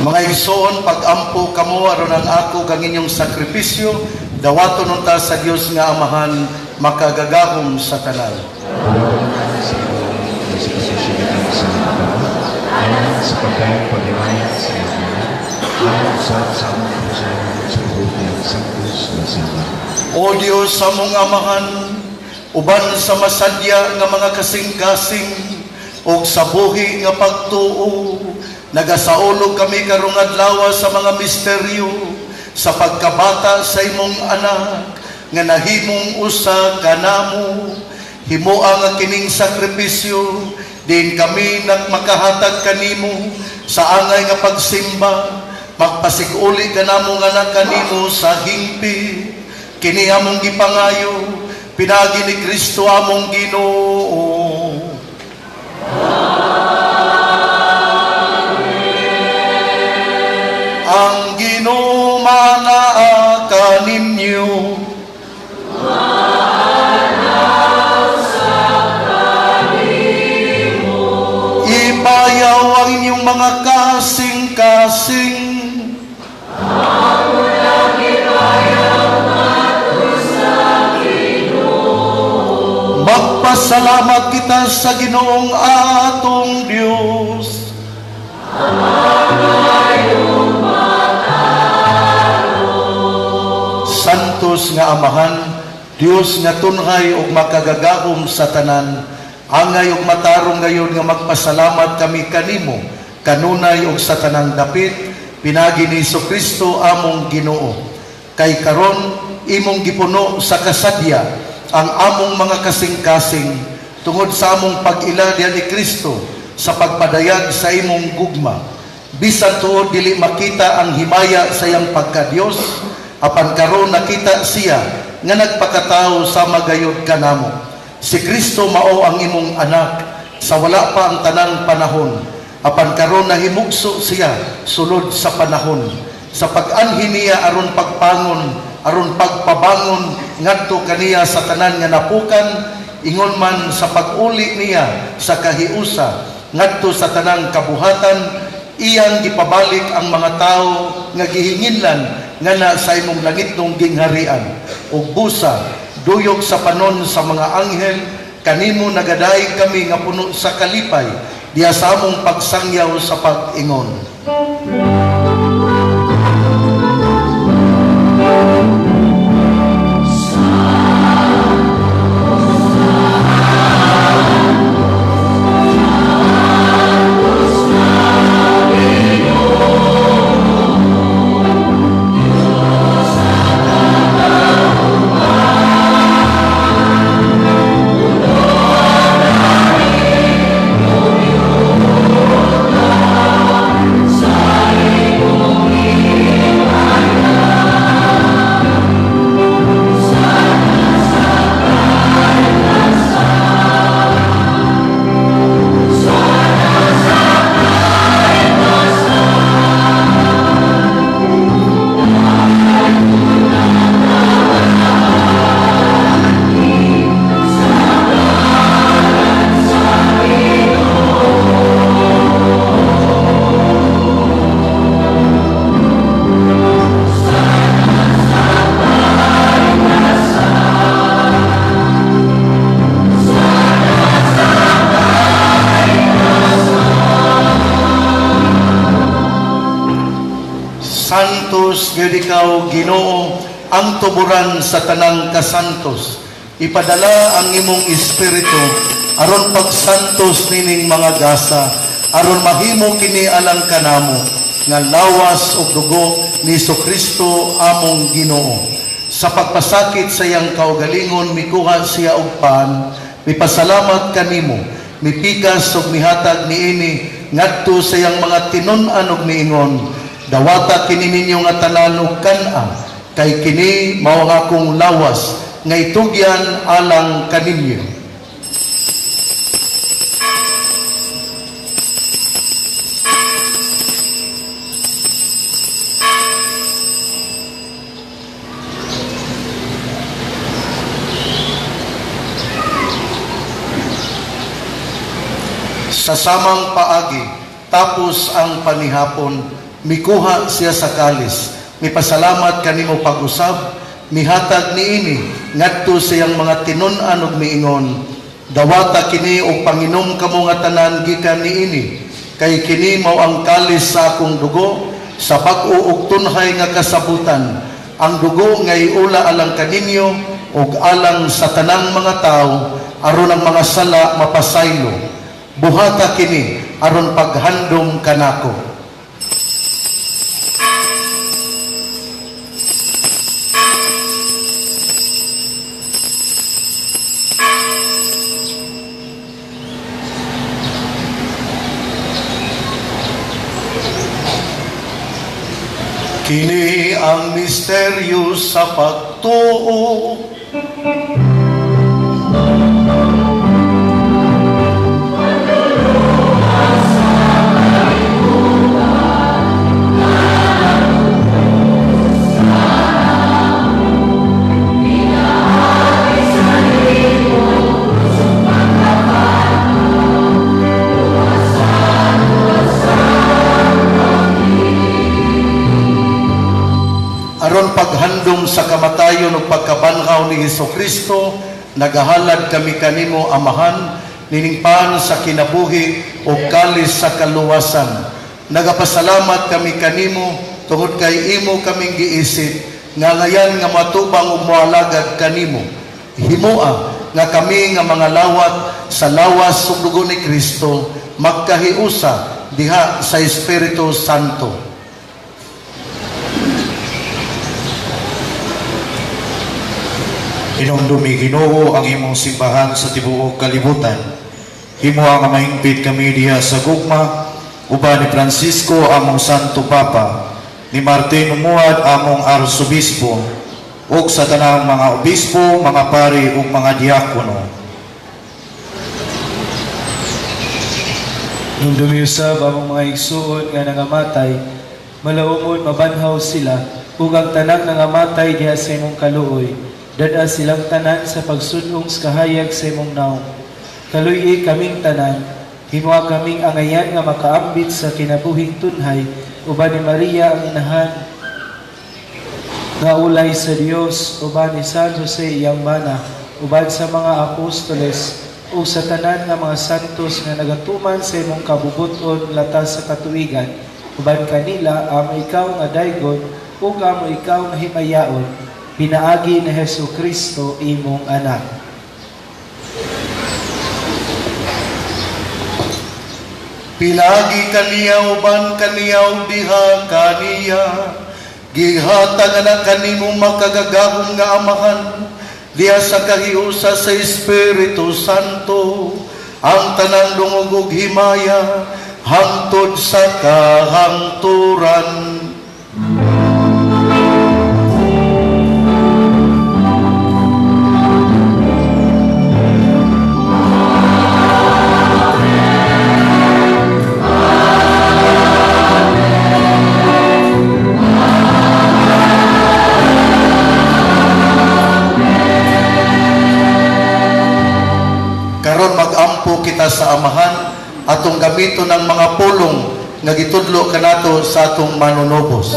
Speaker 1: Mga igsoon, pag-ampo kamo aron ang ako kang inyong sakripisyo, dawaton unta sa Dios nga Amahan, makagagahom sa tanan.
Speaker 6: Ayon sa pagkayang pag-imayat sa iyo, ayon sa samang kasalanan sa buhay ng Santos na Sima.
Speaker 1: O Diyos sa mong Amahan, uban sa masadya nga mga kasing-kasing, o sa buhi nga pagtuo, nagasaulog kami karong adlaw sa mga misteryo, sa pagkabata sa imong anak, nga nahimong usa kanamo, himuang ang kining sakripisyo, din kami nagmakahatag kanimo sa angay nga pagsimba, magpasiguli kanamo nga anak kanimo sa hingpi, kini among gipangayo, pinagi ni Kristo among Ginoo. Ang Ginoo manaa kaninyo. Ipayaw ang inyong mga kasing-kasing. Magpasalamat kita sa Ginoong atong Dios. Santos nga Amahan, Dios nga tunhay ug makagagahom sa tanan, angay ug matarong ngayon nga magpasalamat kami kanimo, kanunay ug sa tanang dapit, pinagi ni Kristo among Ginoo. Kay karon imong gipuno sa kasadya ang among mga kasing-kasing tungod sa among pag-ila diha ni Kristo sa pagpadayag sa imong gugma. Bisan tuod dili makita ang himaya sa iyang pagka-Dios, apan karon nakita siya nga nagpakatao sa magayod kanamo. Si Kristo mao ang imong anak sa wala pa ang tanang panahon, apan karon nahimugso siya sulod sa panahon. Sa pag-anhi niya aron pagpangon, aron pagpabangon ngadto kaniya sa tanan nga napukan, ingon man sa pag-uli niya sa kahiusa ngadto sa tanang kabuhatan, iyang gipabalik ang mga tao nga gihinginlan nga na sa imong langitong gingharian. Ug busa duyok sa panon sa mga anghel, kanimo nagadaig kami nga puno sa kalipay diha sa among pagsangyaw sa pag-ingon. Santos gyud ikaw Ginoo, ang tuburan sa tanang kasantos. Ipadala ang imong espiritu aron pagsantos nining mga gasa, aron mahimo kini alang kanamo nga lawas ug dugo ni Kristo among Ginoo. Sa pagpasakit sa iyang kaugalingon mikuha siya og pan, mipasalamat kanimo, mipikas ug mihatag niini ngadto sa iyang mga tinun-an ug miingon, dawata kini ninyo nga tanan ug kan-a, kay kini mao nga akong lawas nga itugyan alang kaninyo. Sa samang paagi, tapos ang panihapon, mikuha siya sa kalis. Mipasalamat kanimo pag-usab, mihatag niini ngadto siyang mga tinun-an ug miingon, dawata kini og panginom kamo nga tanan gikan niini, kay kini mao ang kalis sa akong dugo, sa bag-o ug tunhay nga kasabutan. Ang dugo nga iula alang kaninyo ug alang sa tanang mga tao aron ang mga sala mapasaylo. Buhata kini aron paghandom kanako. Kini ang misteryo sa pagtuo. Aron paghandom sa kamatayon ug pagkabanhaw ni Hesukristo, nagahalad kami kanimo Amahan, niningpan sa kinabuhi ug kalis sa kaluwasan. Nagapasalamat kami kanimo tungod kay imo kaming giisip nga ngayan nga matubang ug moalagad kanimo. Himoa nga kami nga mga lawat sa lawas ug dugo ni Kristo magkahiusa diha sa Espiritu Santo.
Speaker 7: Inumdumi Ginoo ang imong simbahan sa tibuok kalibutan. Himo ang mahingpit kami diha sa gugma, uban ni Francisco among Santo Papa, ni Martin JUMOAD among Arsobispo, ug sa tanang mga obispo, mga pari ug mga diakono.
Speaker 8: Inumdumi usab among mga igsuon nga nangamatay, malaumon mabanhaw sila, ug ang tanang nangamatay diha sa imong kaluoy. Dada silang tanan sa pagsunong sa kahayag sa imong naong. Kaluy kaming tanan, himoa kaming angayan nga makaambit sa kinabuhing tunhay, uban ni Maria ang inahan nga ulay sa Dios, uban ni San Jose iyang mana, uban sa mga apostoles, o sa tanan nga mga santos nga nagatuman sa imong kabubuton latas sa katuigan, uban kanila amo ikaw nga daygon, ug amo ikaw nga himayaon, pinaagi ni Hesukristo imong anak.
Speaker 1: Pinagi kaniya uban kaniya diha kaniya, gihatag na kanimo makagagahom nga Amahan, diha sa kahiusa sa Espiritu Santo, ang tanang dungog ug himaya hangtod sa kahangturan. Karon magampo kita sa Amahan atong gamiton ng mga pulong nga gitudlo kanato sa atong manunobos.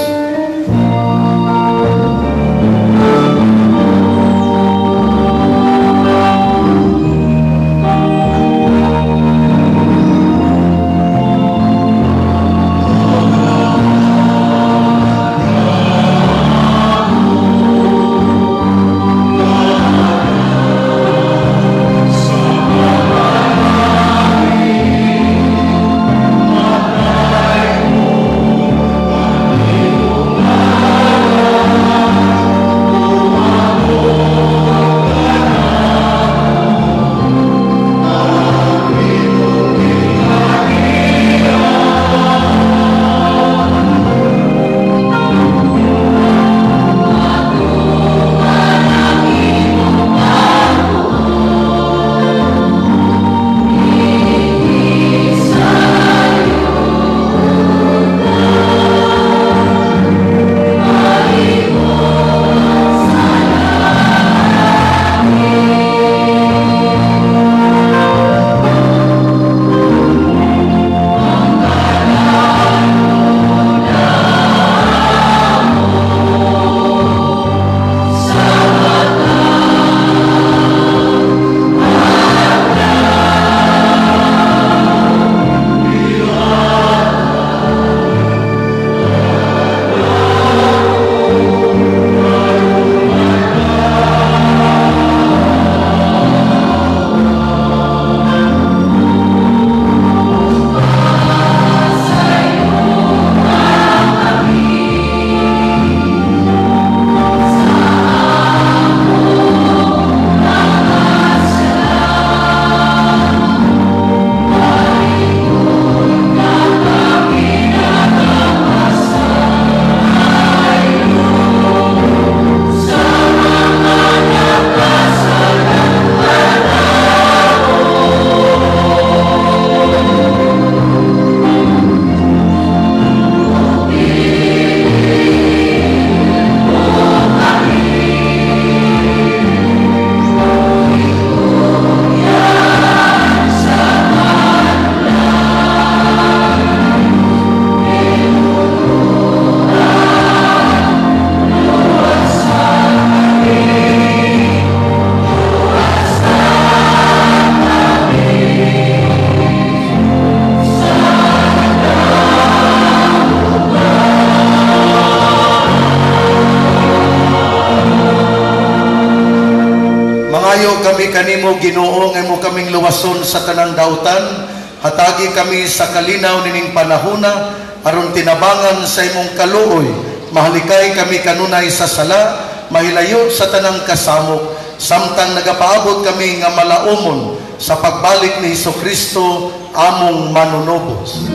Speaker 1: kanimo Ginoo nga imo kaming luwason sa tanang dautan, hatagi kami sa kalinaw nining panahona aron tinabangan sa imong kaluoy, mahalikay kami kanunay sa sala, mahilayo sa tanang kasamok, samtang nagapaabot kami nga malaumon sa pagbalik ni Hesukristo among manunubos.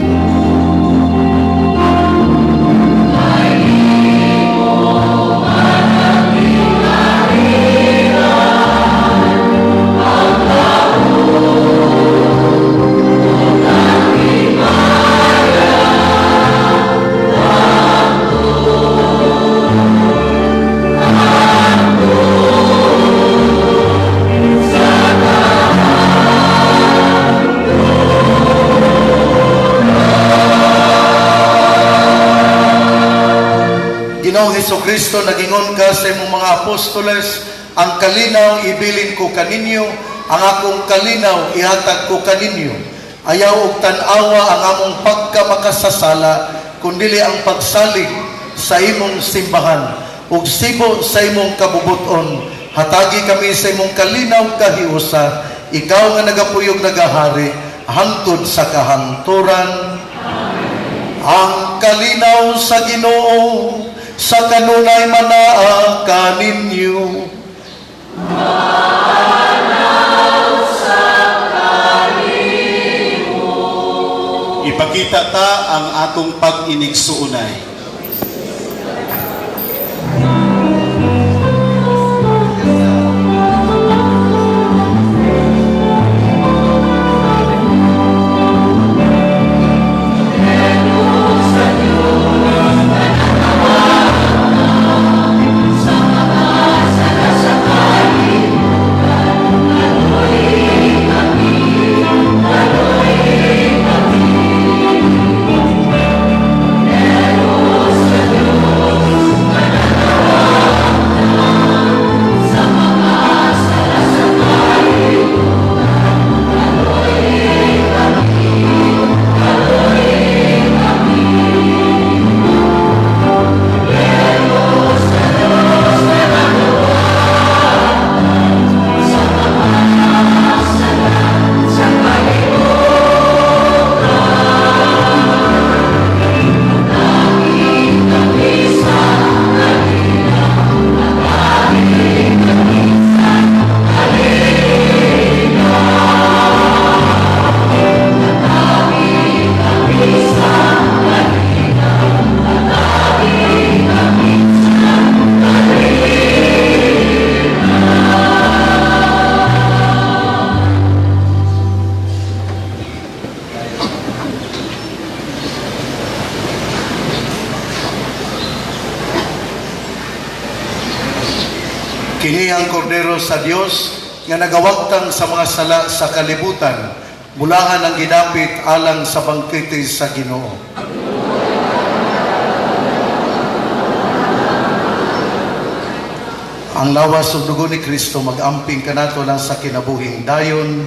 Speaker 1: Ginoong Hesukristo, nagingon ka sa imong mga apostoles, ang kalinaw ibilin ko kaninyo, ang akong kalinaw ihatag ko kaninyo. Ayaw og tan-awa ang among pagkamakasasala, kundili ang pagsalig sa imong simbahan, ug sibo sa imong kabubuton. Hatagi kami sa imong kalinaw kahiusa, ikaw nga nagapuyog nagahari, hangtod sa kahangturan. Ang kalinaw sa Ginoo, sa kanunay manaa kaninyo. Manaw sa kanimo.
Speaker 4: Ipakita ta ang atong pag-inigsuunay.
Speaker 1: Kini ang kordero sa Dios nga nagawagtang sa mga sala sa kalibutan, mulahan ang gidapit alang sa bangkete sa Ginoo. Ang lawas ug dugo ni Kristo mag-amping kanato lang sa kinabuhing dayon.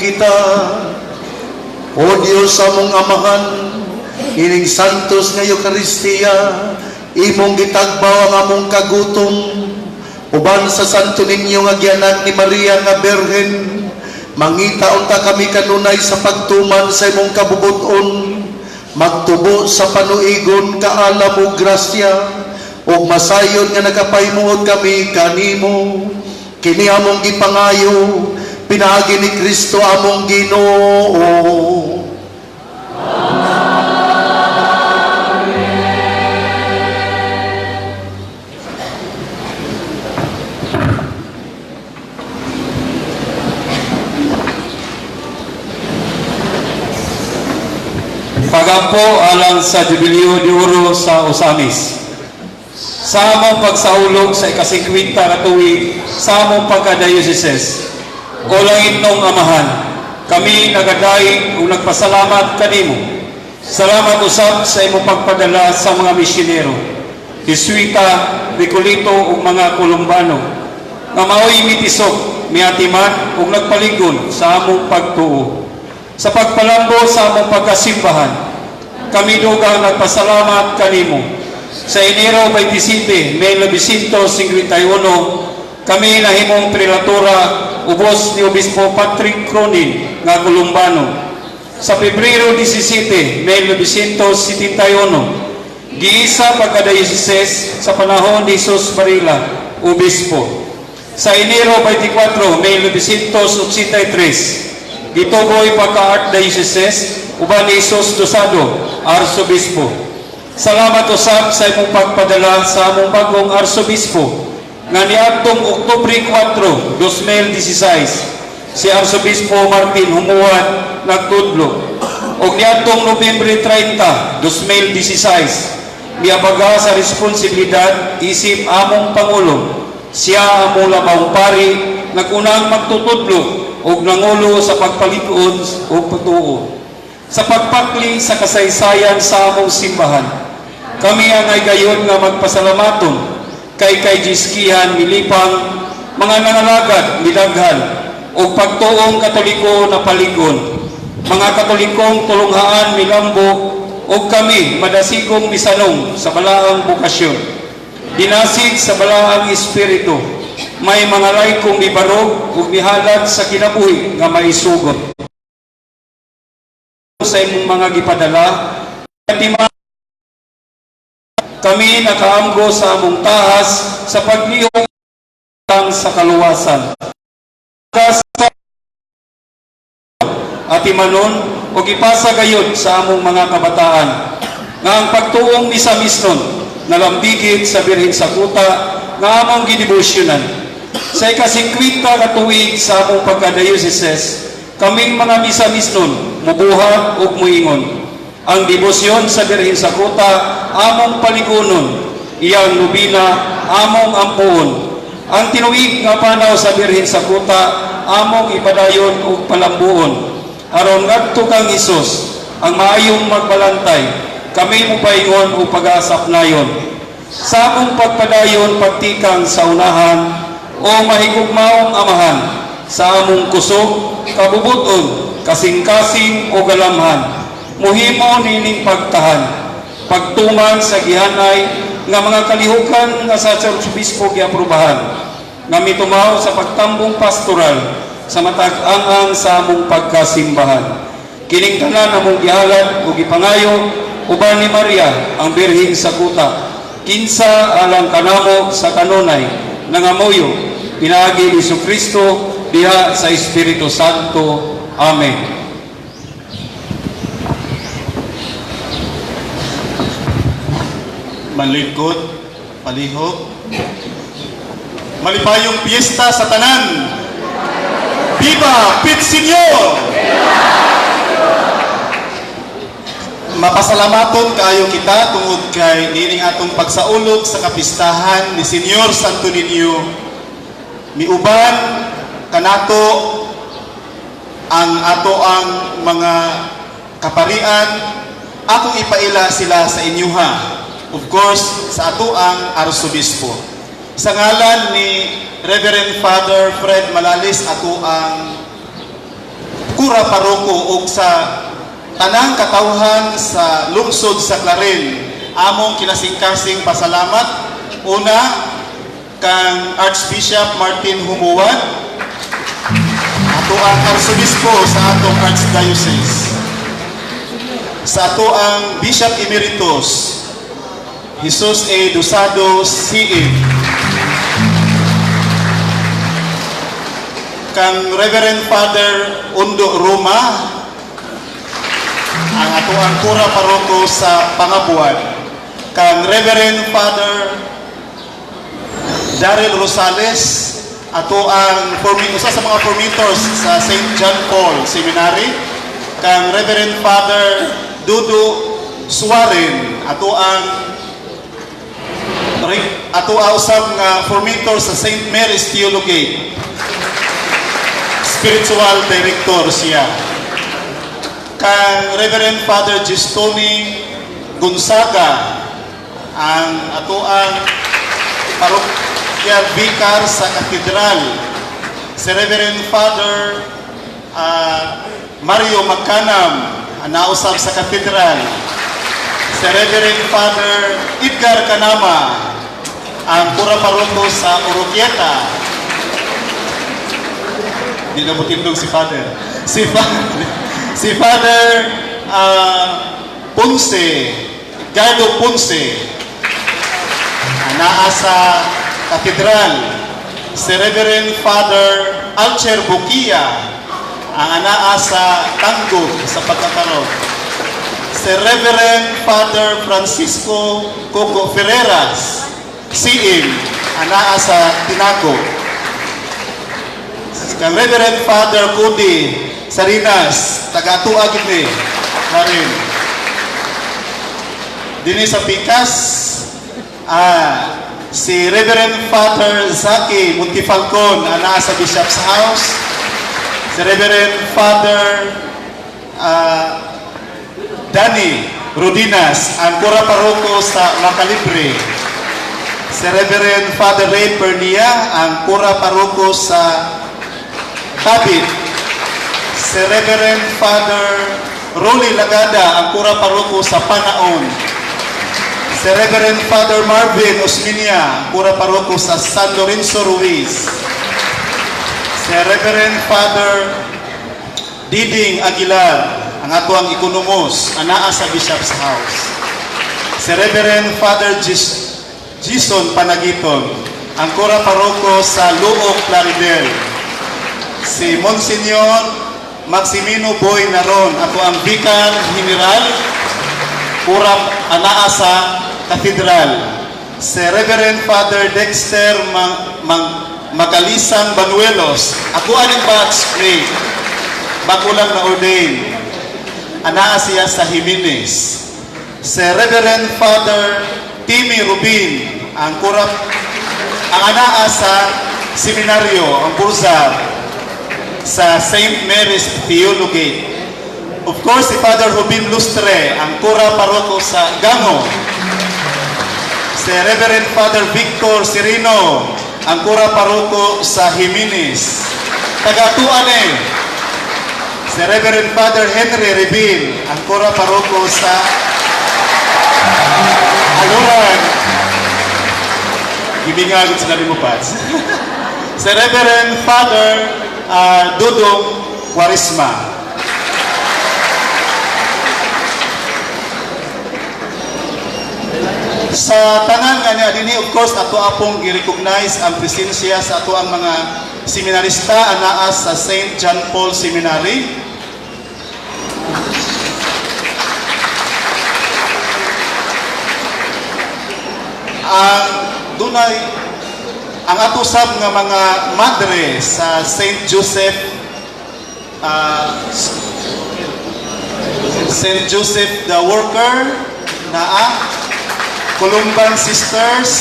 Speaker 1: kita. O Diyos among amahan, ining santos nga Eucharistia, imong gitagbaw ang among kagutom, uban sa Santo Niño nga gianak ni Maria nga Berhen, mangita unta kami kanunay sa pagtuman sa imong kabubuton, magtubo sa panuigon kaala mo grasya, ug masayon nga nagapaymuot kami kanimo, kini among gipangayo, pinaagi ni Kristo among Ginoo.
Speaker 9: Pagampo alang sa Jubileo de Oro sa Ozamis. Sa among pagsaulog sa ika-50 na tuig sa among pagka-Archdiocese, o langit nung amahan, kami nagadaig o nagpasalamat kanimo. Salamat usab sa imong pagpadala sa mga misyonero, Jesuita, Recolito ug mga Colombano, nga mao'y mitisok, miatiman ug nagpaligon sa among pagtuo. Sa pagpalambo sa among pagkasimbahan, kami dugang nagpasalamat kanimo. Sa Enero 27, 1951, kami nahimong prelatura ubos ni Obispo Patrick Cronin nga Colombano. Sa Pebrero 17, 1971, giisa pagka-Archdiocese sa panahon ni Jesus Varela, Obispo. Sa Enero 24, 1983, gituboy pagka-Archdiocese uban ni Jesus Dosado, Arsobispo. Salamat usab sa imong pagpadala sa among bagong Arsobispo nga niadtong Oktubre 4, 2016 si Arsobispo Martin Jumuad nagtudlo, og niadtong Nobyembre 30, 2016 miabaga sa responsibilidad isip among Pangulo. Siya among labang pari nagunang magtutudlo ug nangulo sa pagpalikod ug pagtuo. Sa pagpakli sa kasaysayan sa among simbahan, kami angay gayon nga magpasalamaton kay Jiskihan milipang, mga nangalagad midaghan ug pagtuong Katoliko na paligon, mga Katolikong tulunghaan milambo ug kami madasigong misanong sa balaang bukasyon. Dinasig sa balaang espiritu, may mga laykong mibarog ug mihalad sa kinabuhi nga maisugot. Sa imong mga gipadala, kami nakaamgo sa among tahas sa paglihok sa kaluwasan. Atimanon o ipasa gayud sa among mga kabataan nga ang pagtuong Misamis nun nalambigit sa Birhen sa Kuta nga among gidebosyonan. Sa ika-50 ka tuig sa among pagka-Archdiocese, kaming mga Misamis nun mubuhat ug muingon. Ang debosyon sa Birhen sa Kuta among paligunon, iyang nobina among ampuon. Ang tinuig nga panaw sa Birhen sa Kuta among ipadayon ug palambuon. Aron ngadto kang Hesus ang maayong magbalantay, kami mo paingon o pag-asapnayon. Sa among pagpadayon pagtikang sa unahan o mahigugmaong amahan, sa among kusog, kabubuton, kasing-kasing o galamhan, muhimo nining pagtahan, pagtuman sa gihanay nga mga kalihukan nga sa Archobispo giaprubahan, nga mitumaw sa pagtambong pastoral sa matag-ang sa among pagkasimbahan. Kining tanan among gihalad o gipangayo uban ni Maria ang Birhen sa Kuta, kinsa alang kanamo sa kanunay nangamuyo pinaagi ni Kristo diha sa Espiritu Santo. Amen.
Speaker 4: Manlingkod, palihog, malipayong piyesta sa tanan. Viva, Senyor! Mapasalamaton kaayo kita tungod kay nining atong pagsaulog sa kapistahan ni Senyor Santo Niño. Miuban kanato ang mga kaparian, akong ipaila sila sa inyuha. Of course, sa ato ang Arsobispo. Sa ngalan ni Reverend Father Fred Malalis, ato ang kura paroko ug sa tanang katawhan sa lungsod sa Clarin. Among kinasing-kasing pasalamat una kang Archbishop Martin Humuad, ato ang Arsobispo sa atong Archdiocese, sa ato ang Bishop Emeritus Jesus A. Dosado CM, kang Reverend Father Undo Roma, ang ato ang kura paroko sa Pangabuan, kang Reverend Father Daryl Rosales, ato ang usa sa mga formators sa St. John Paul Seminary, kang Reverend Father Dudu Suaren, ato usab nga formator sa St. Mary's Theologate, spiritual director siya, kang Reverend Father Gistoni Gonzaga, ang ato ang parokyal vicar sa katedral, si Reverend Father Mario Magcanam, nausab sa katedral, si Reverend Father Edgar Canama, ang pura paroko sa Oroquieta. Hindi na mutindog si Father. Si Father Ponce, Gardo Ponce, naa sa katedral. Si Reverend Father Alcher Bukia, ang anaa sa Tanggog sa pagkakaroon. Si Reverend Father Francisco Coco Ferreras, CM, anaa sa Tinago. Kang Reverend Father Cody Sarinas, taga-Tuag ni Clarin. Dini sa Pikas, si Reverend Father Zaki Pontifical, anaa sa Bishop's House. Si Reverend Father Danny Rodinas, ang kura paroko sa Macalibre. Si Reverend Father Ray Pernia, ang kura paroko sa Tabit. Si Reverend Father Rolly Lagada, ang kura paroko sa Panaon. Si Reverend Father Marvin Osminia, ang kura paroko sa San Lorenzo Ruiz. Si Reverend Father Diding Aguilar, ang ato ang ikonomos, anaa sa Bishop's House. Si Reverend Father Jason Panagiton, ang kura paroko sa Luok Claridel. Si Monsignor Maximino Boy Naron, ako ang Vicar General, kura anaa sa Katedral. Si Reverend Father Dexter Magalisang Banuelos, ako aning batch grade, bago lang na ordain, anaa siya sa Jimenez. Si Reverend Father Timmy Rubin, ang anaa sa seminaryo, ang Burzar, sa St. Mary's Theologate. Of course, si Father Rubin Lustre, ang kura paroko sa Gamo. Si Reverend Father Victor Sirino, ang kura paroko sa Jimenez. Taga-Tuane, si Reverend Father Henry Rebil, ang kura paroko sa Aluran. Gibingagot sila ni Mupats. Si Reverend Father Dudong Quaresma. Sa tanan nga niya dinhi, of course, ato apong gi-recognize ang presensya sa ato ang mga seminarista anaa sa St. John Paul Seminary. Ang ato sab nga mga madre sa St. Joseph the Worker, Columban Sisters,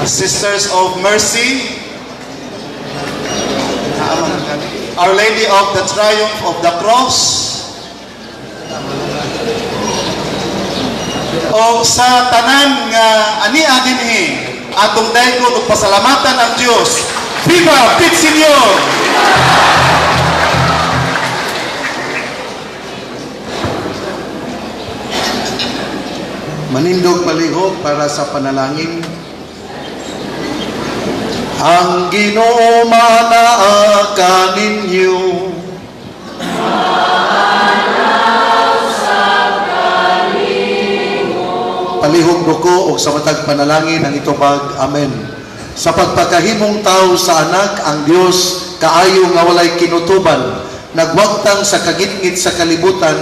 Speaker 4: Sisters of Mercy, Our Lady of the Triumph of the Cross, o sa tanan nga ania dinhi atong daygon ug pasalamatan ang Dios. Viva Pit Senyor!
Speaker 1: Manindog palihog para sa panalangin. Ang Ginoo manaa kaninyo. Palihog duko o sa matag panalangin ang itubag. Amen. Sa pagpakahimong tao sa anak, ang Dios kaayo nga walay kinutuban, nagwagtang sa kagitngit sa kalibutan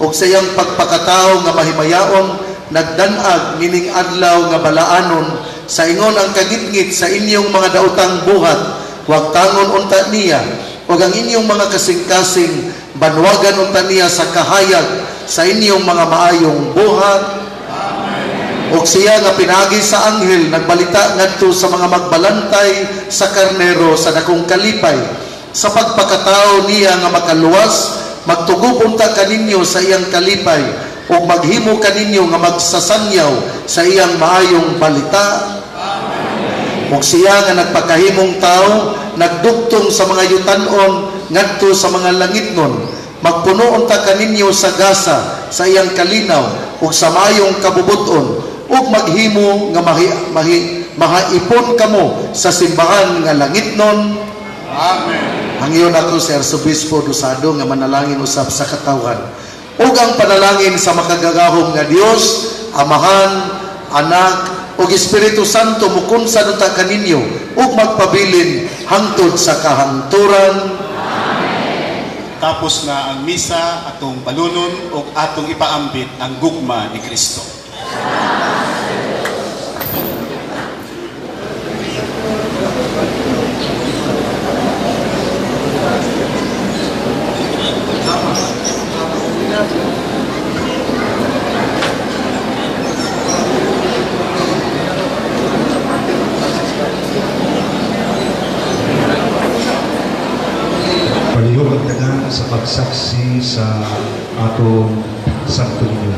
Speaker 1: ug sa iyang pagpakatao nga mahimayaon, nagdanag nining adlaw nga balaanon sa ingon ang kagitngit sa inyong mga daotang buhat, wag tangon unta niya, ug ang inyong mga kasing-kasing banwagan unta niya sa kahayag sa inyong mga maayong buhat. Ug siya nga pinagi sa anghel nagbalita ngadto sa mga magbalantay sa karnero sa dakong kalipay, sa pagpakatao niya nga makaluwas, magtugub unta kaninyo sa iyang kalipay, ug maghimo kaninyo nga magsasanyaw sa iyang maayong balita. Ug siya nga nagpakahimong tao, nagdugtong sa mga yutan-on ngadto sa mga langitnon, magpuno unta kaninyo sa gasa sa iyang kalinaw ug sa maayong kabubuton, ug maghimo nga mahaipon kamo sa simbahan nga langitnon.
Speaker 4: Amen.
Speaker 1: Hangyon ako si Arsobispo Dosado nga manalangin usab sa katawhan. Ug ang panalangin sa makagagahom nga Dios, Amahan, Anak, ug Espiritu Santo mukunsan unta kaninyo ug magpabilin hangtod sa kahangturan.
Speaker 4: Tapos na ang misa atong balunon ug atong ipaambit ang gugma ni Kristo.
Speaker 6: Palihog ang tanan sa pagsaksi sa atong Santo Niño.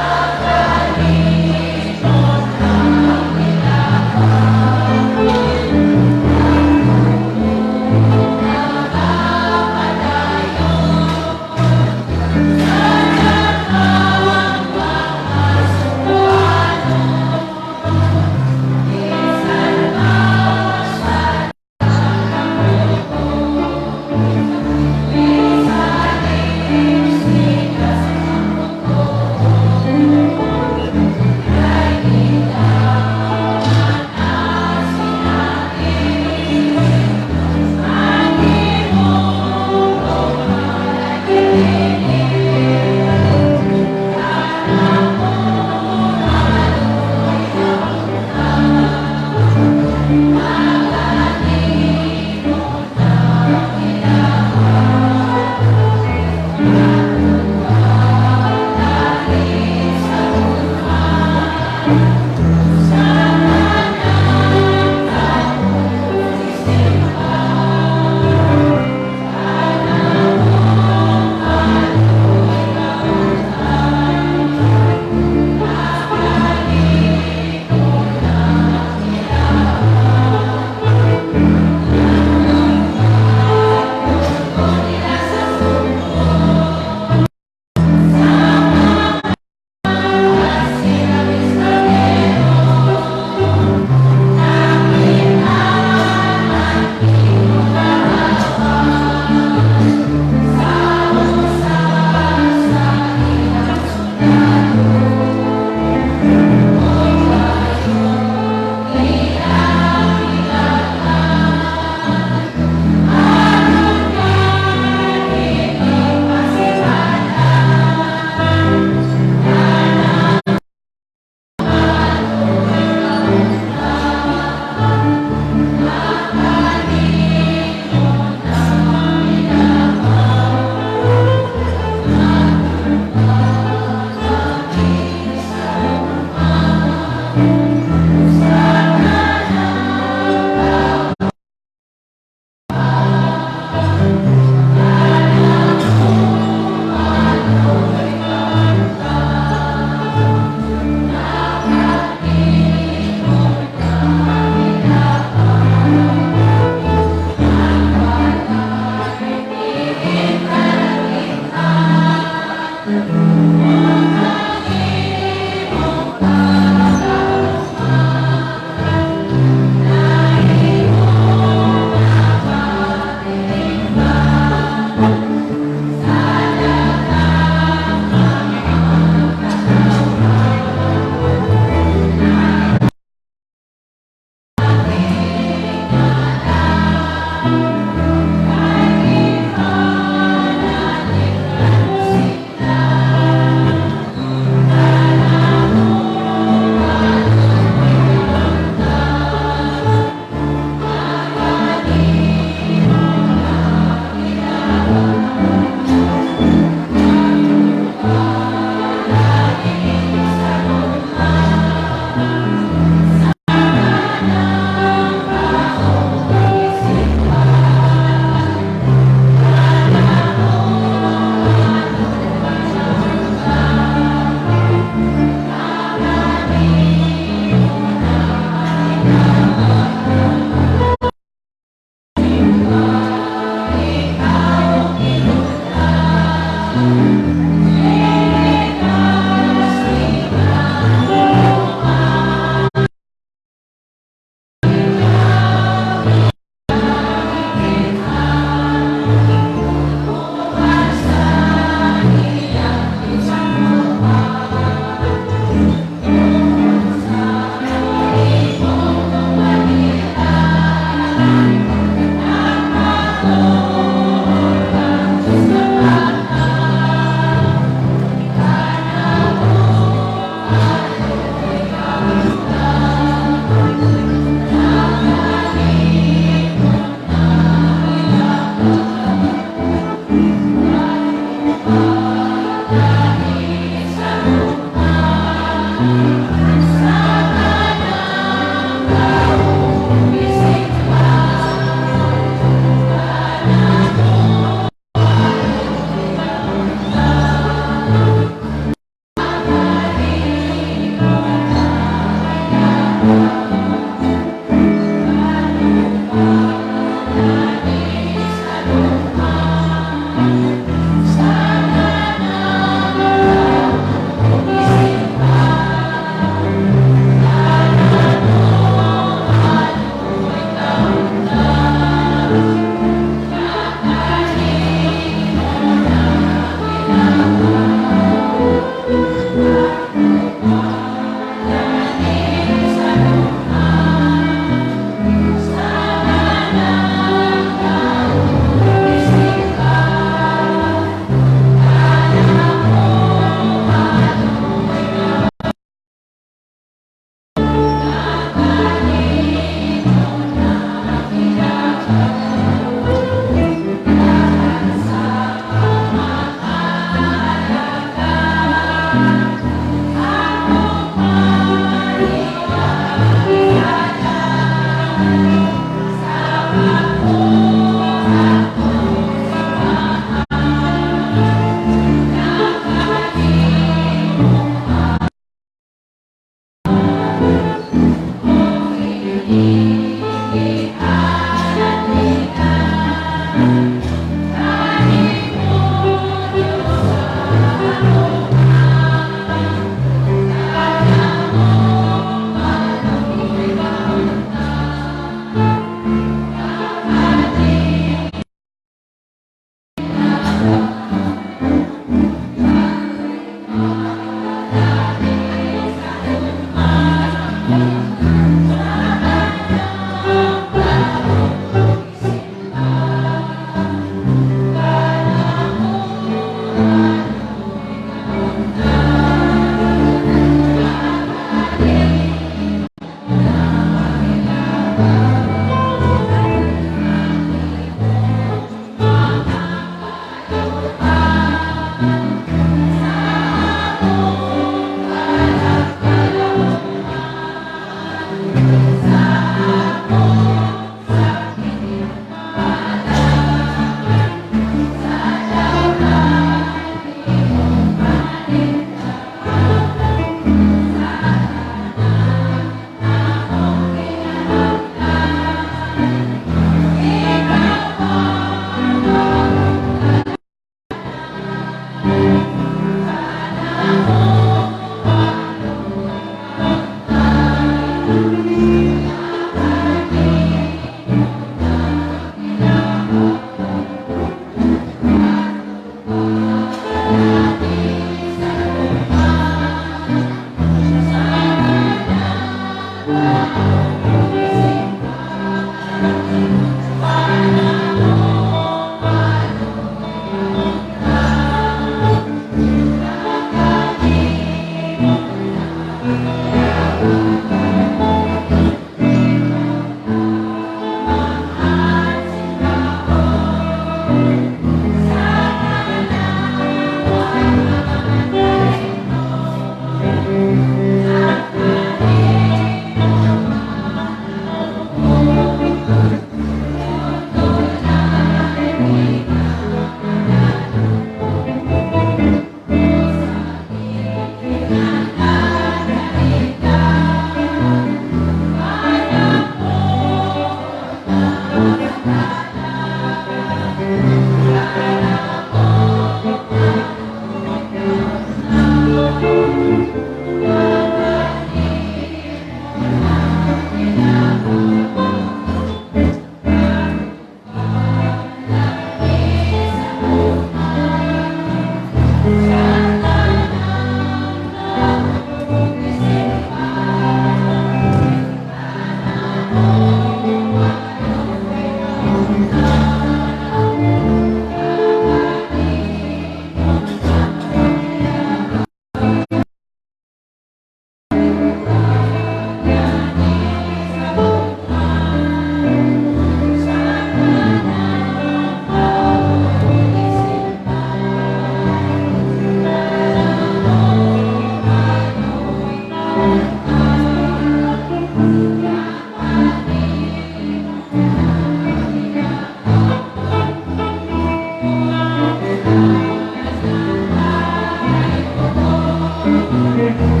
Speaker 6: Lord.